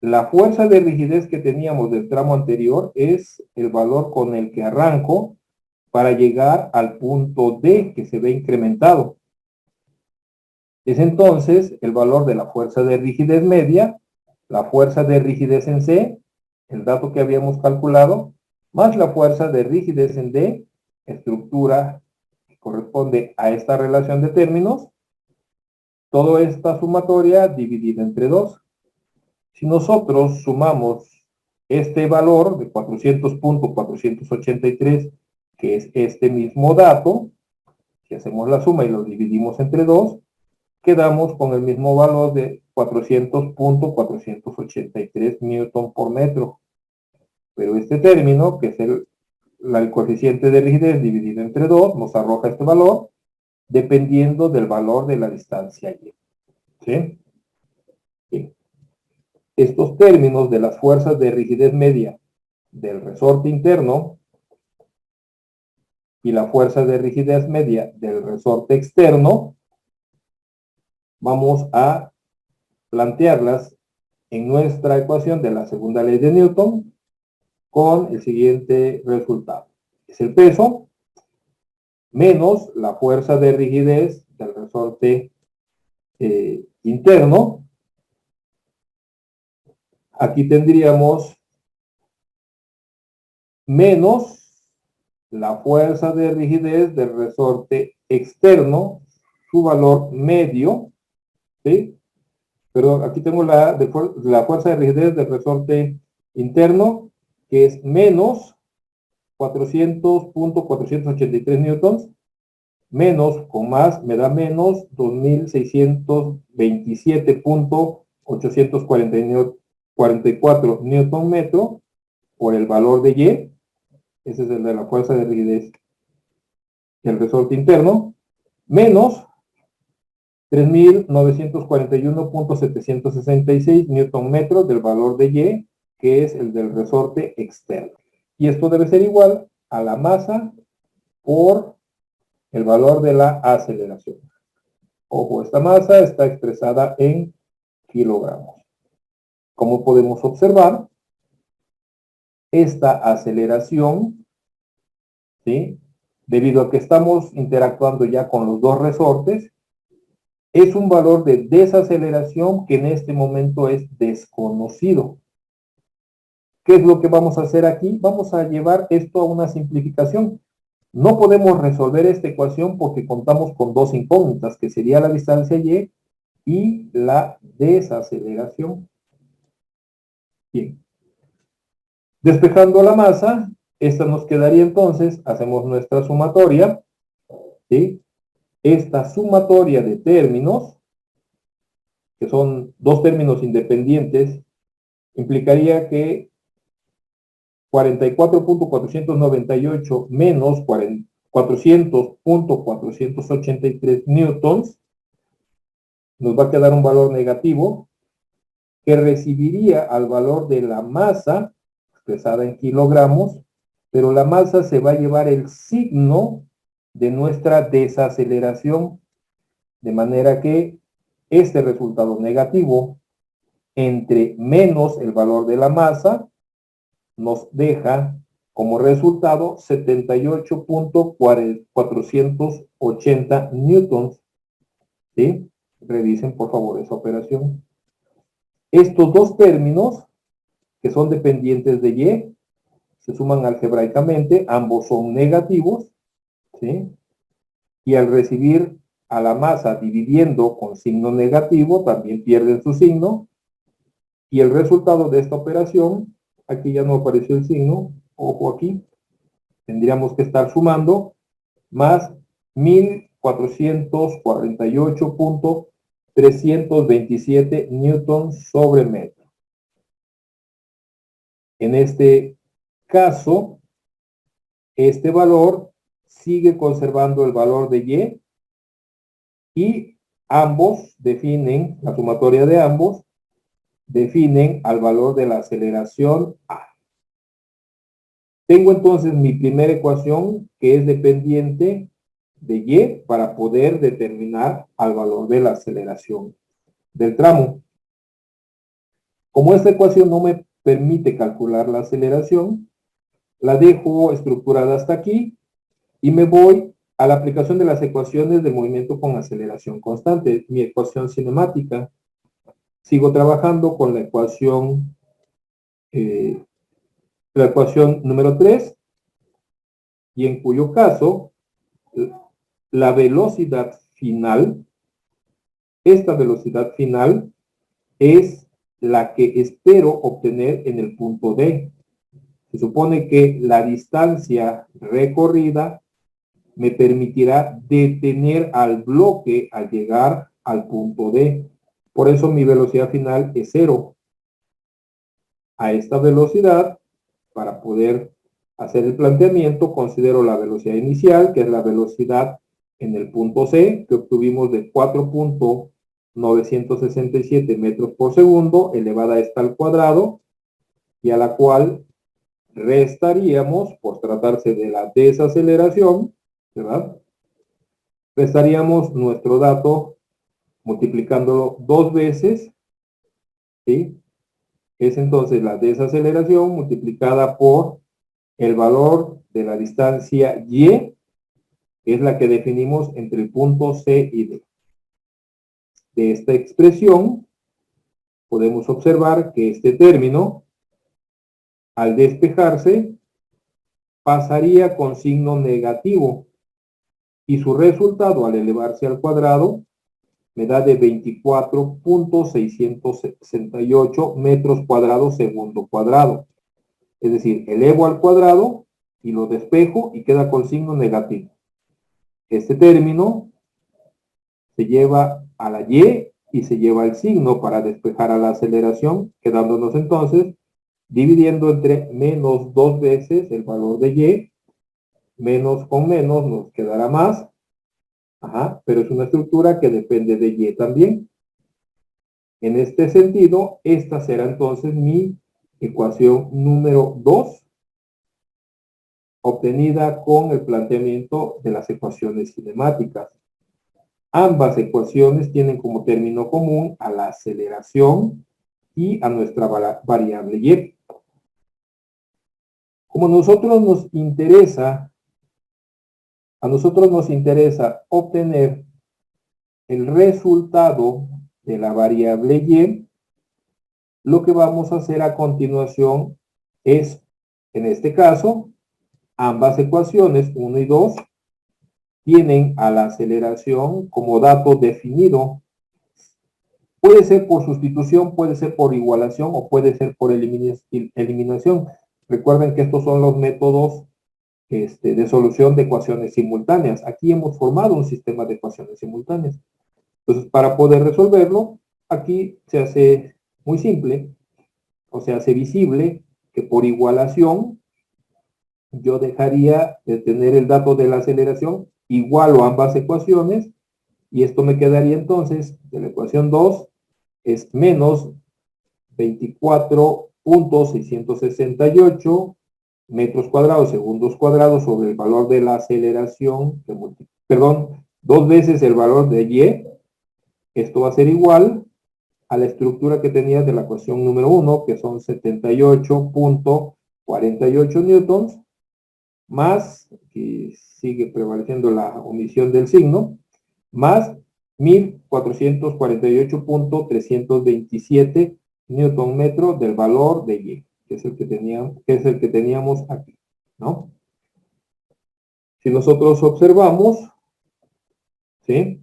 La fuerza de rigidez que teníamos del tramo anterior es el valor con el que arranco para llegar al punto D que se ve incrementado. Es entonces el valor de la fuerza de rigidez media, la fuerza de rigidez en C, el dato que habíamos calculado, más la fuerza de rigidez en D, estructura que corresponde a esta relación de términos, toda esta sumatoria dividida entre 2. Si nosotros sumamos este valor de 400.483, que es este mismo dato, si hacemos la suma y lo dividimos entre 2, quedamos con el mismo valor de 400.483 newton por metro. Pero este término, que es el coeficiente de rigidez dividido entre 2, nos arroja este valor, dependiendo del valor de la distancia Y. ¿Sí? Bien. Estos términos de las fuerzas de rigidez media del resorte interno y la fuerza de rigidez media del resorte externo, vamos a plantearlas en nuestra ecuación de la segunda ley de Newton con el siguiente resultado. Es el peso menos la fuerza de rigidez del resorte interno. Aquí tendríamos menos la fuerza de rigidez del resorte externo, su valor medio, ¿sí? Pero aquí tengo la fuerza de rigidez del resorte interno, que es menos 400.483 newtons, menos con más me da menos 2627.844 newton metro por el valor de Y. Ese es el de la fuerza de rigidez del resorte interno, menos 3.941.766 newton metros del valor de Y, que es el del resorte externo. Y esto debe ser igual a la masa por el valor de la aceleración. Ojo, esta masa está expresada en kilogramos. Como podemos observar, esta aceleración, ¿sí?, debido a que estamos interactuando ya con los dos resortes, es un valor de desaceleración que en este momento es desconocido. ¿Qué es lo que vamos a hacer aquí? Vamos a llevar esto a una simplificación. No podemos resolver esta ecuación porque contamos con dos incógnitas, que sería la distancia Y y la desaceleración. Bien. Despejando la masa, esta nos quedaría entonces, hacemos nuestra sumatoria, ¿sí? Esta sumatoria de términos, que son dos términos independientes, implicaría que 44.498 menos 400.483 newtons, nos va a quedar un valor negativo que recibiría al valor de la masa expresada en kilogramos, pero la masa se va a llevar el signo de nuestra desaceleración, de manera que este resultado negativo entre menos el valor de la masa nos deja como resultado 78.480 newtons. ¿Sí? Revisen por favor esa operación. Estos dos términos, que son dependientes de Y, se suman algebraicamente, ambos son negativos, ¿sí? Y al recibir a la masa dividiendo con signo negativo, también pierden su signo, y el resultado de esta operación, aquí ya no apareció el signo, ojo aquí, tendríamos que estar sumando más 1448.327 newtons sobre metro. En este caso, este valor sigue conservando el valor de Y ambos definen, la sumatoria de ambos, definen al valor de la aceleración A. Tengo entonces mi primera ecuación que es dependiente de Y para poder determinar al valor de la aceleración del tramo. Como esta ecuación no me permite calcular la aceleración, la dejo estructurada hasta aquí y me voy a la aplicación de las ecuaciones de movimiento con aceleración constante, mi ecuación cinemática. Sigo trabajando con la ecuación número 3, y en cuyo caso la velocidad final, esta velocidad final es la que espero obtener en el punto D. Se supone que la distancia recorrida me permitirá detener al bloque al llegar al punto D. Por eso mi velocidad final es 0. A esta velocidad, para poder hacer el planteamiento, considero la velocidad inicial, que es la velocidad en el punto C, que obtuvimos de 4.967 metros por segundo, elevada a esta al cuadrado, y a la cual restaríamos, por tratarse de la desaceleración, ¿verdad? Restaríamos nuestro dato multiplicándolo 2 veces, ¿sí? Es entonces la desaceleración multiplicada por el valor de la distancia Y, que es la que definimos entre el punto C y D. De esta expresión, podemos observar que este término, al despejarse, pasaría con signo negativo, y su resultado al elevarse al cuadrado me da de 24.668 metros cuadrados segundo cuadrado. Es decir, elevo al cuadrado y lo despejo y queda con signo negativo. Este término se lleva a la Y y se lleva el signo para despejar a la aceleración, quedándonos entonces dividiendo entre menos 2 veces el valor de Y, menos con menos nos quedará más. Ajá, pero es una estructura que depende de Y también. En este sentido, esta será entonces mi ecuación número 2, obtenida con el planteamiento de las ecuaciones cinemáticas. Ambas ecuaciones tienen como término común a la aceleración y a nuestra variable Y. Como a nosotros nos interesa obtener el resultado de la variable Y, lo que vamos a hacer a continuación es, en este caso, ambas ecuaciones, 1 y 2, tienen a la aceleración como dato definido. Puede ser por sustitución, puede ser por igualación o puede ser por eliminación. Recuerden que estos son los métodos de solución de ecuaciones simultáneas. Aquí hemos formado un sistema de ecuaciones simultáneas. Entonces, para poder resolverlo, aquí se hace muy simple. o se hace visible que por igualación yo dejaría de tener el dato de la aceleración, igualo ambas ecuaciones, y esto me quedaría entonces, de la ecuación 2, es menos 24.668 metros cuadrados, segundos cuadrados, sobre el valor de la aceleración, perdón, 2 veces el valor de Y. Esto va a ser igual a la estructura que tenía de la ecuación número 1, que son 78.48 newtons, más, aquí sigue prevaleciendo la omisión del signo, más 1448.327 newton metro del valor de Y, que es el que teníamos aquí, ¿no? Si nosotros observamos, ¿sí?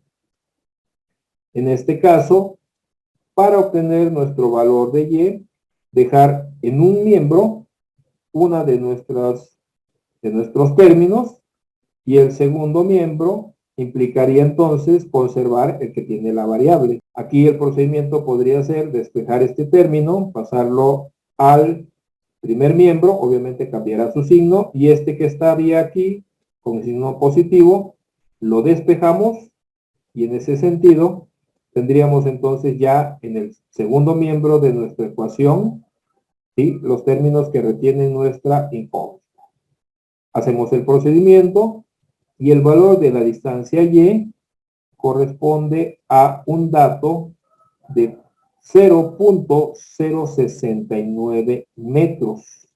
En este caso, para obtener nuestro valor de Y, dejar en un miembro una de nuestros términos, y el segundo miembro implicaría entonces conservar el que tiene la variable. Aquí el procedimiento podría ser despejar este término, pasarlo al primer miembro, obviamente cambiará su signo, y este que estaría aquí con el signo positivo, lo despejamos, y en ese sentido tendríamos entonces ya en el segundo miembro de nuestra ecuación, ¿sí?, los términos que retienen nuestra incógnita. Hacemos el procedimiento y el valor de la distancia Y corresponde a un dato de 0.069 metros.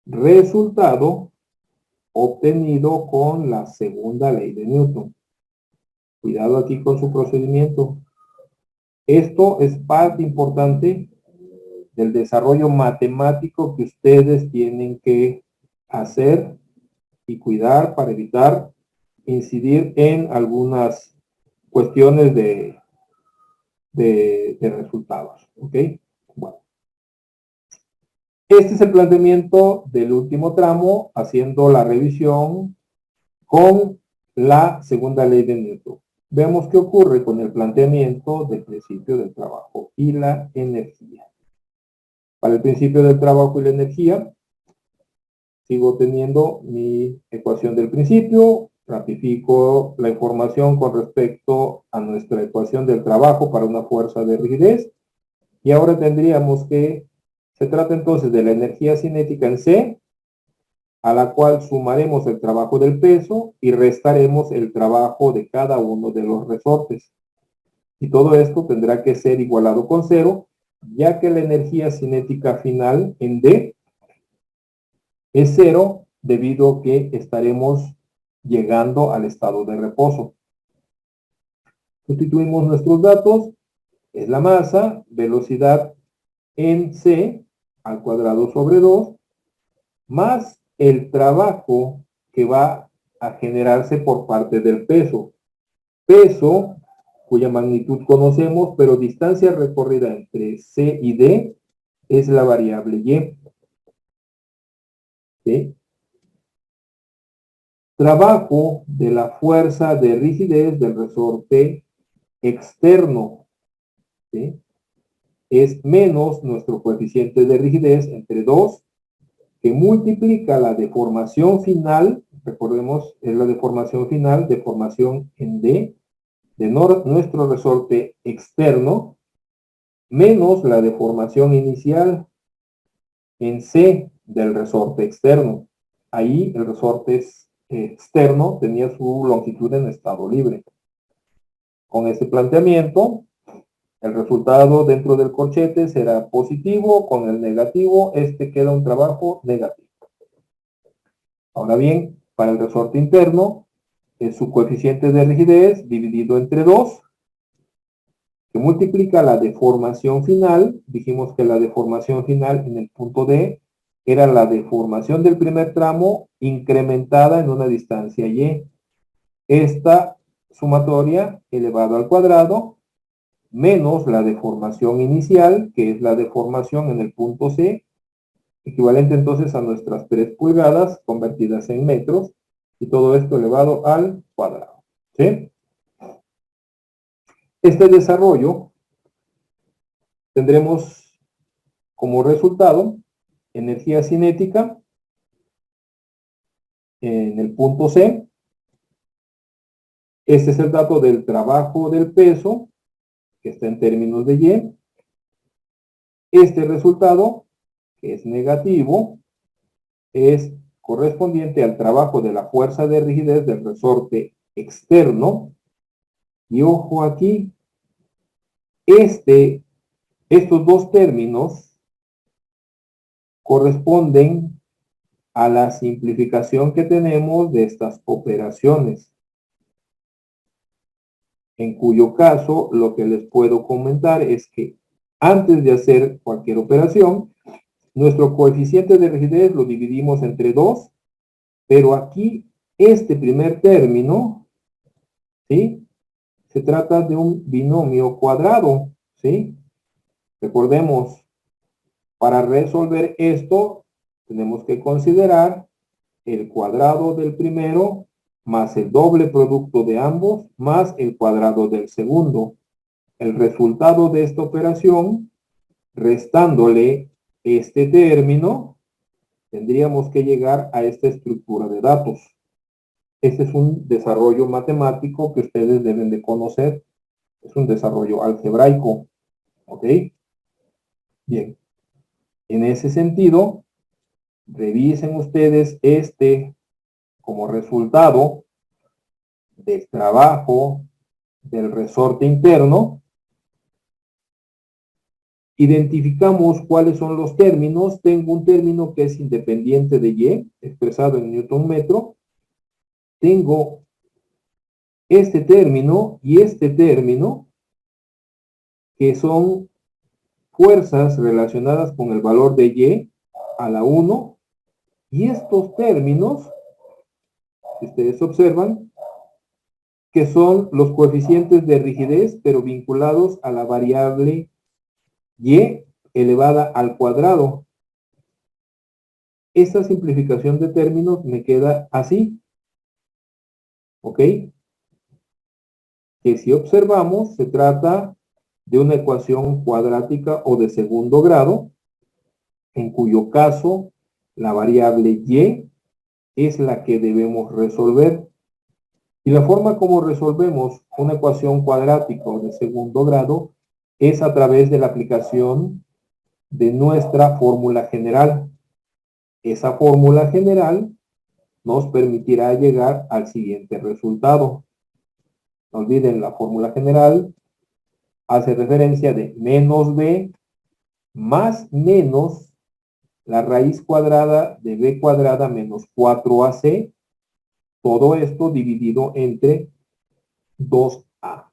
Resultado obtenido con la segunda ley de Newton. Cuidado aquí con su procedimiento. Esto es parte importante del desarrollo matemático que ustedes tienen que hacer y cuidar para evitar incidir en algunas cuestiones de resultados. ¿Ok? Bueno. Este es el planteamiento del último tramo, haciendo la revisión con la segunda ley de Newton. Veamos qué ocurre con el planteamiento del principio del trabajo y la energía. Para el principio del trabajo y la energía, sigo teniendo mi ecuación del principio, ratifico la información con respecto a nuestra ecuación del trabajo para una fuerza de rigidez, y ahora tendríamos que, se trata entonces de la energía cinética en C, a la cual sumaremos el trabajo del peso y restaremos el trabajo de cada uno de los resortes. Y todo esto tendrá que ser igualado con 0, ya que la energía cinética final en D es 0, debido a que estaremos llegando al estado de reposo. Sustituimos nuestros datos, es la masa, velocidad en C al cuadrado sobre 2, más el trabajo que va a generarse por parte del peso. Peso, cuya magnitud conocemos, pero distancia recorrida entre C y D es la variable Y. ¿Sí? Trabajo de la fuerza de rigidez del resorte externo, ¿sí?, es menos nuestro coeficiente de rigidez entre 2, que multiplica la deformación final, recordemos, es la deformación final, deformación en D, de nuestro resorte externo, menos la deformación inicial en C del resorte externo. Ahí el resorte externo tenía su longitud en estado libre. Con este planteamiento, el resultado dentro del corchete será positivo, con el negativo, este queda un trabajo negativo. Ahora bien, para el resorte interno, es su coeficiente de rigidez dividido entre 2, que multiplica la deformación final. Dijimos que la deformación final en el punto D era la deformación del primer tramo incrementada en una distancia Y. Esta sumatoria elevado al cuadrado menos la deformación inicial, que es la deformación en el punto C, equivalente entonces a nuestras 3 pulgadas convertidas en metros, y todo esto elevado al cuadrado. ¿Sí? Este desarrollo tendremos como resultado energía cinética en el punto C. Este es el dato del trabajo del peso, que está en términos de Y. Este resultado, que es negativo, es correspondiente al trabajo de la fuerza de rigidez del resorte externo. Y ojo aquí, estos dos términos corresponden a la simplificación que tenemos de estas operaciones, en cuyo caso lo que les puedo comentar es que antes de hacer cualquier operación, nuestro coeficiente de rigidez lo dividimos entre 2, pero aquí este primer término, ¿sí?, se trata de un binomio cuadrado, ¿sí? Recordemos, para resolver esto, tenemos que considerar el cuadrado del primero más el doble producto de ambos más el cuadrado del segundo. El resultado de esta operación, restándole este término, tendríamos que llegar a esta estructura de datos. Este es un desarrollo matemático que ustedes deben de conocer. Es un desarrollo algebraico. ¿Ok? Bien. En ese sentido, revisen ustedes como resultado del trabajo del resorte interno. Identificamos cuáles son los términos. Tengo un término que es independiente de Y, expresado en Newton metro. Tengo este término y este término, que son fuerzas relacionadas con el valor de Y a la 1. Y estos términos, si ustedes observan, que son los coeficientes de rigidez, pero vinculados a la variable Y elevada al cuadrado. Esta simplificación de términos me queda así. ¿Ok? Que si observamos, se trata de una ecuación cuadrática o de segundo grado, en cuyo caso la variable Y es la que debemos resolver. Y la forma como resolvemos una ecuación cuadrática o de segundo grado es a través de la aplicación de nuestra fórmula general. Esa fórmula general nos permitirá llegar al siguiente resultado. No olviden, la fórmula general hace referencia de menos b más menos la raíz cuadrada de b cuadrada menos 4ac. Todo esto dividido entre 2a.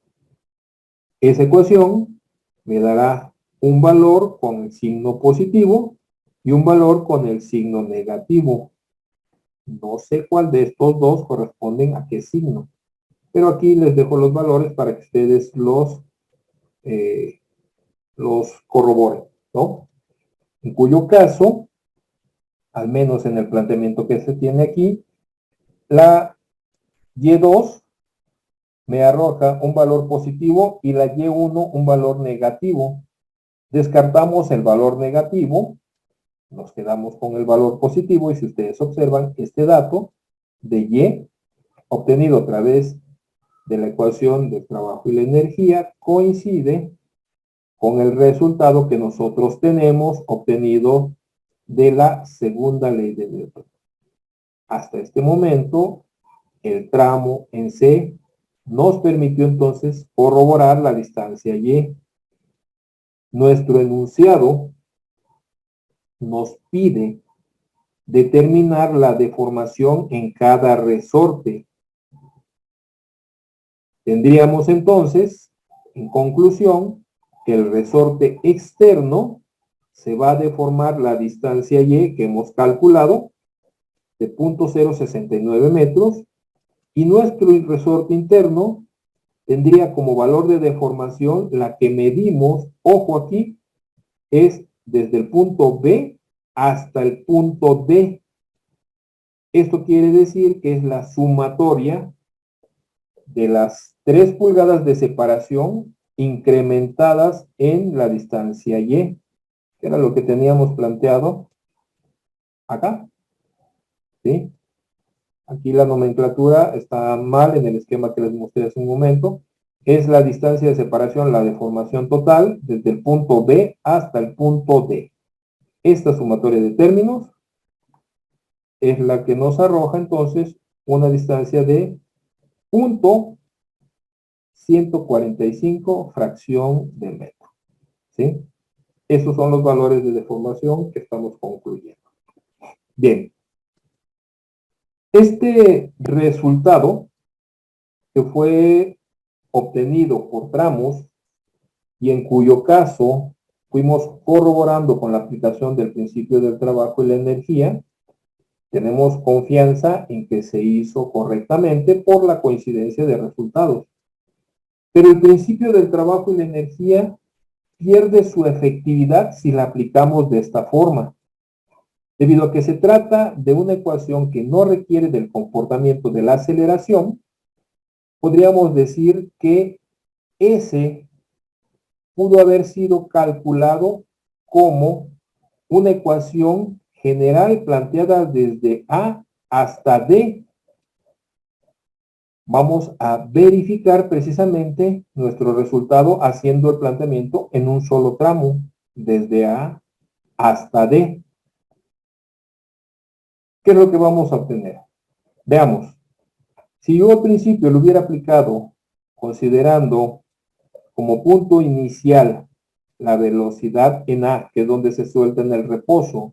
Esa ecuación me dará un valor con el signo positivo y un valor con el signo negativo. No sé cuál de estos dos corresponden a qué signo, pero aquí les dejo los valores para que ustedes los corroboren, ¿no? En cuyo caso, al menos en el planteamiento que se tiene aquí, la Y2 me arroja un valor positivo y la Y1 un valor negativo. Descartamos el valor negativo, nos quedamos con el valor positivo, y si ustedes observan, este dato de Y, obtenido a través de la ecuación del trabajo y la energía, coincide con el resultado que nosotros tenemos obtenido de la segunda ley de Newton. Hasta este momento, el tramo en C nos permitió entonces corroborar la distancia Y. Nuestro enunciado nos pide determinar la deformación en cada resorte. Tendríamos entonces, en conclusión, que el resorte externo se va a deformar la distancia Y que hemos calculado de 0.069 metros, y nuestro resorte interno tendría como valor de deformación la que medimos, ojo aquí, es desde el punto B hasta el punto D. Esto quiere decir que es la sumatoria de las 3 pulgadas de separación incrementadas en la distancia Y. que era lo que teníamos planteado acá, ¿sí? Aquí la nomenclatura está mal en el esquema que les mostré hace un momento. Es la distancia de separación, la deformación total, desde el punto B hasta el punto D. Esta sumatoria de términos es la que nos arroja entonces una distancia de punto 145 fracción de metro, ¿sí? Esos son los valores de deformación que estamos concluyendo. Bien. Este resultado que fue obtenido por tramos y en cuyo caso fuimos corroborando con la aplicación del principio del trabajo y la energía, tenemos confianza en que se hizo correctamente por la coincidencia de resultados. Pero el principio del trabajo y la energía pierde su efectividad si la aplicamos de esta forma, debido a que se trata de una ecuación que no requiere del comportamiento de la aceleración. Podríamos decir que S pudo haber sido calculado como una ecuación general planteada desde A hasta D. Vamos a verificar precisamente nuestro resultado haciendo el planteamiento en un solo tramo, desde A hasta D. ¿Qué es lo que vamos a obtener? Veamos. Si yo al principio lo hubiera aplicado considerando como punto inicial la velocidad en A, que es donde se suelta en el reposo,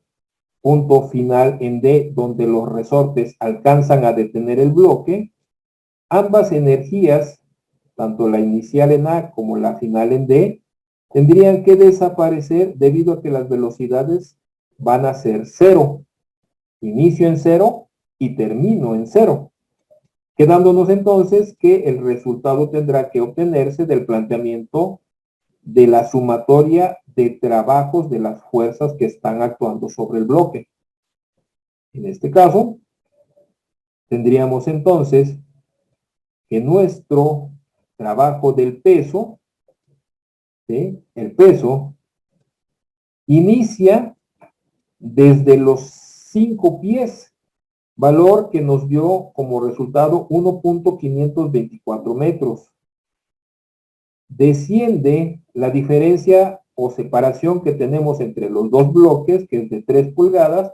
punto final en D, donde los resortes alcanzan a detener el bloque, ambas energías, tanto la inicial en A como la final en D, tendrían que desaparecer debido a que las velocidades van a ser cero. Inicio en cero y termino en cero. Quedándonos entonces que el resultado tendrá que obtenerse del planteamiento de la sumatoria de trabajos de las fuerzas que están actuando sobre el bloque. En este caso, tendríamos entonces que nuestro trabajo del peso, ¿sí?, el peso, inicia desde los 5 pies, valor que nos dio como resultado 1.524 metros. Desciende la diferencia o separación que tenemos entre los dos bloques, que es de 3 pulgadas,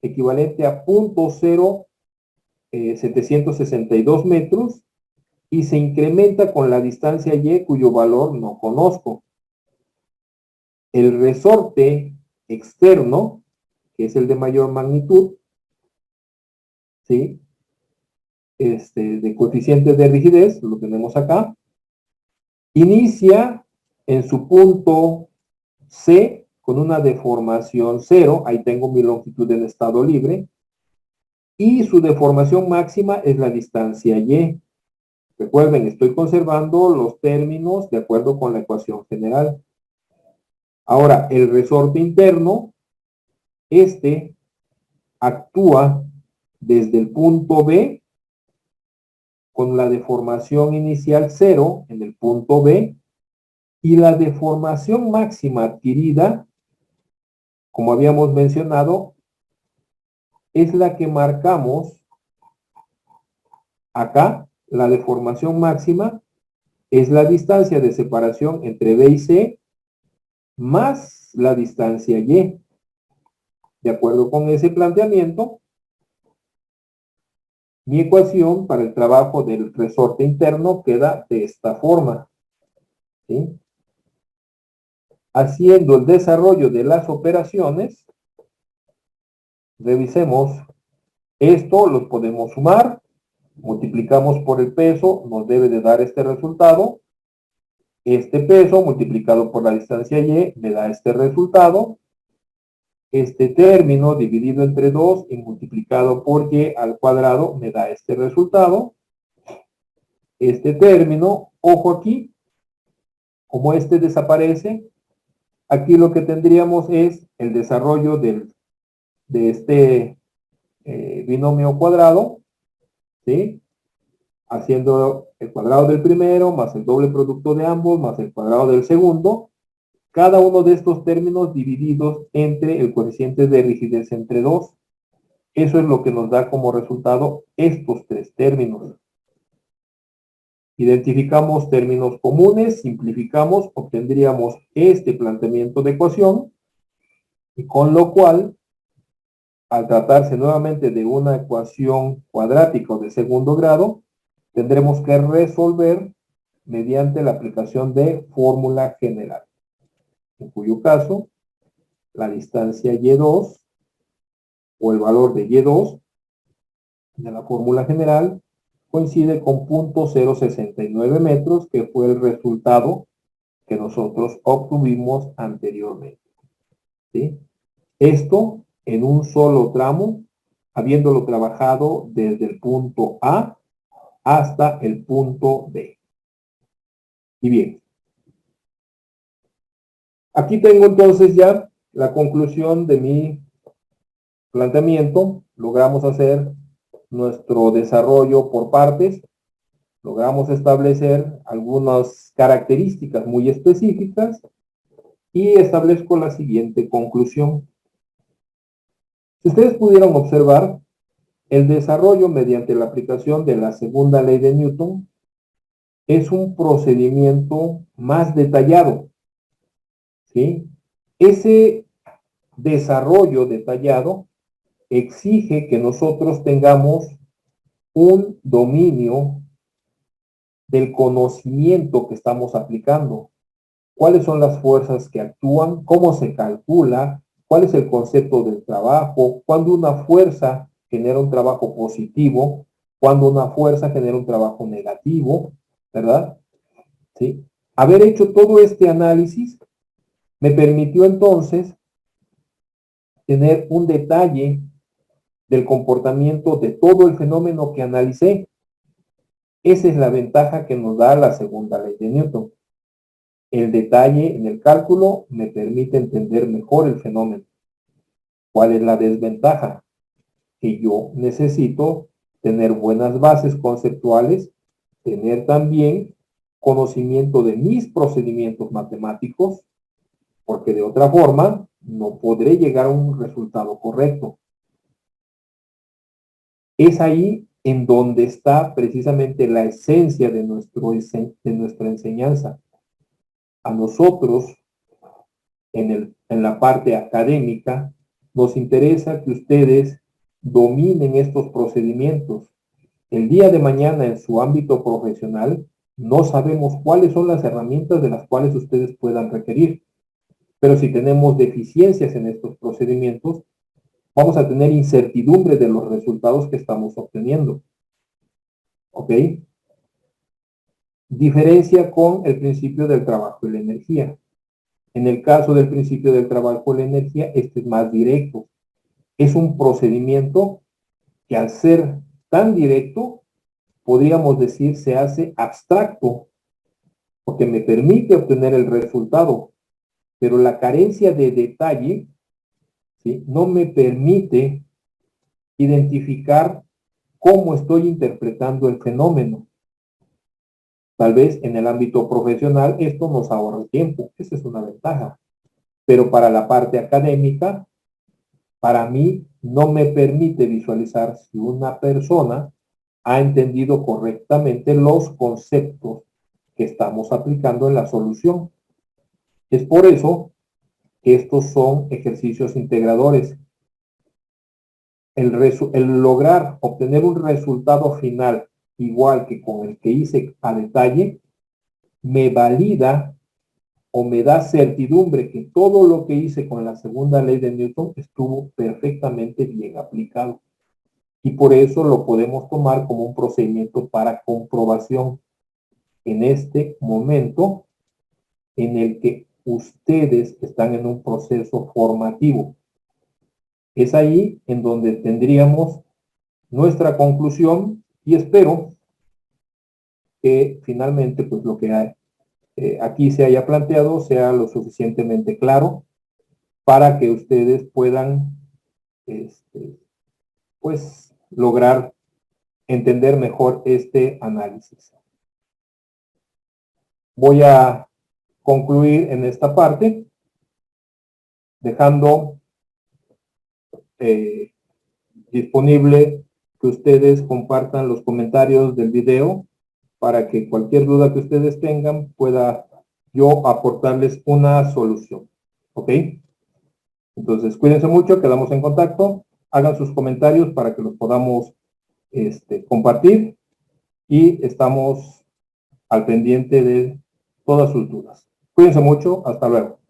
equivalente a 0.762 metros, y se incrementa con la distancia Y, cuyo valor no conozco. El resorte externo, que es el de mayor magnitud, ¿sí?, de coeficiente de rigidez, lo tenemos acá, inicia en su punto C con una deformación 0, ahí tengo mi longitud en estado libre, y su deformación máxima es la distancia Y. Recuerden, estoy conservando los términos de acuerdo con la ecuación general. Ahora, el resorte interno, actúa desde el punto B con la deformación inicial 0 en el punto B, y la deformación máxima adquirida, como habíamos mencionado, es la que marcamos acá. La deformación máxima es la distancia de separación entre B y C más la distancia Y. De acuerdo con ese planteamiento, mi ecuación para el trabajo del resorte interno queda de esta forma, ¿sí? Haciendo el desarrollo de las operaciones, revisemos. Esto los podemos sumar, multiplicamos por el peso, nos debe de dar este resultado. Este peso multiplicado por la distancia Y me da este resultado. Este término dividido entre 2 y multiplicado por Y al cuadrado me da este resultado. Este término, ojo aquí, como este desaparece, aquí lo que tendríamos es el desarrollo de este binomio cuadrado, ¿sí?, haciendo el cuadrado del primero más el doble producto de ambos más el cuadrado del segundo, cada uno de estos términos divididos entre el coeficiente de rigidez entre 2. Eso es lo que nos da como resultado estos tres términos. Identificamos términos comunes, simplificamos, obtendríamos este planteamiento de ecuación, y con lo cual, al tratarse nuevamente de una ecuación cuadrática de segundo grado, tendremos que resolver mediante la aplicación de fórmula general, en cuyo caso, la distancia Y2 o el valor de Y2 de la fórmula general coincide con 0.069 metros, que fue el resultado que nosotros obtuvimos anteriormente. ¿Sí? Esto en un solo tramo, habiéndolo trabajado desde el punto A hasta el punto B. Y bien, aquí tengo entonces ya la conclusión de mi planteamiento. Logramos hacer nuestro desarrollo por partes, logramos establecer algunas características muy específicas y establezco la siguiente conclusión. Si ustedes pudieran observar, el desarrollo mediante la aplicación de la segunda ley de Newton es un procedimiento más detallado, ¿sí? Ese desarrollo detallado exige que nosotros tengamos un dominio del conocimiento que estamos aplicando. ¿Cuáles son las fuerzas que actúan? ¿Cómo se calcula? ¿Cuál es el concepto del trabajo? ¿Cuándo una fuerza genera un trabajo positivo? ¿Cuándo una fuerza genera un trabajo negativo? ¿Verdad? ¿Sí? Haber hecho todo este análisis me permitió entonces tener un detalle del comportamiento de todo el fenómeno que analicé. Esa es la ventaja que nos da la segunda ley de Newton. El detalle en el cálculo me permite entender mejor el fenómeno. ¿Cuál es la desventaja? Que yo necesito tener buenas bases conceptuales, tener también conocimiento de mis procedimientos matemáticos, porque de otra forma no podré llegar a un resultado correcto. Es ahí en donde está precisamente la esencia de nuestra enseñanza. A nosotros, en la parte académica, nos interesa que ustedes dominen estos procedimientos. El día de mañana, en su ámbito profesional, no sabemos cuáles son las herramientas de las cuales ustedes puedan requerir. Pero si tenemos deficiencias en estos procedimientos, vamos a tener incertidumbre de los resultados que estamos obteniendo. ¿Ok? Diferencia con el principio del trabajo y la energía. En el caso del principio del trabajo y la energía, este es más directo. Es un procedimiento que, al ser tan directo, podríamos decir se hace abstracto, porque me permite obtener el resultado, pero la carencia de detalle, ¿sí?, no me permite identificar cómo estoy interpretando el fenómeno. Tal vez en el ámbito profesional esto nos ahorra tiempo, esa es una ventaja, pero para la parte académica, para mí no me permite visualizar si una persona ha entendido correctamente los conceptos que estamos aplicando en la solución. Es por eso que estos son ejercicios integradores. El lograr obtener un resultado final igual que con el que hice a detalle, me valida o me da certidumbre que todo lo que hice con la segunda ley de Newton estuvo perfectamente bien aplicado. Y por eso lo podemos tomar como un procedimiento para comprobación en este momento en el que ustedes están en un proceso formativo. Es ahí en donde tendríamos nuestra conclusión y espero que finalmente pues lo que hay, aquí se haya planteado sea lo suficientemente claro para que ustedes puedan pues lograr entender mejor este análisis. Voy a concluir en esta parte, dejando disponible que ustedes compartan los comentarios del video para que cualquier duda que ustedes tengan pueda yo aportarles una solución. ¿Ok? Entonces, cuídense mucho, quedamos en contacto, hagan sus comentarios para que los podamos compartir y estamos al pendiente de todas sus dudas. Cuídense mucho, hasta luego.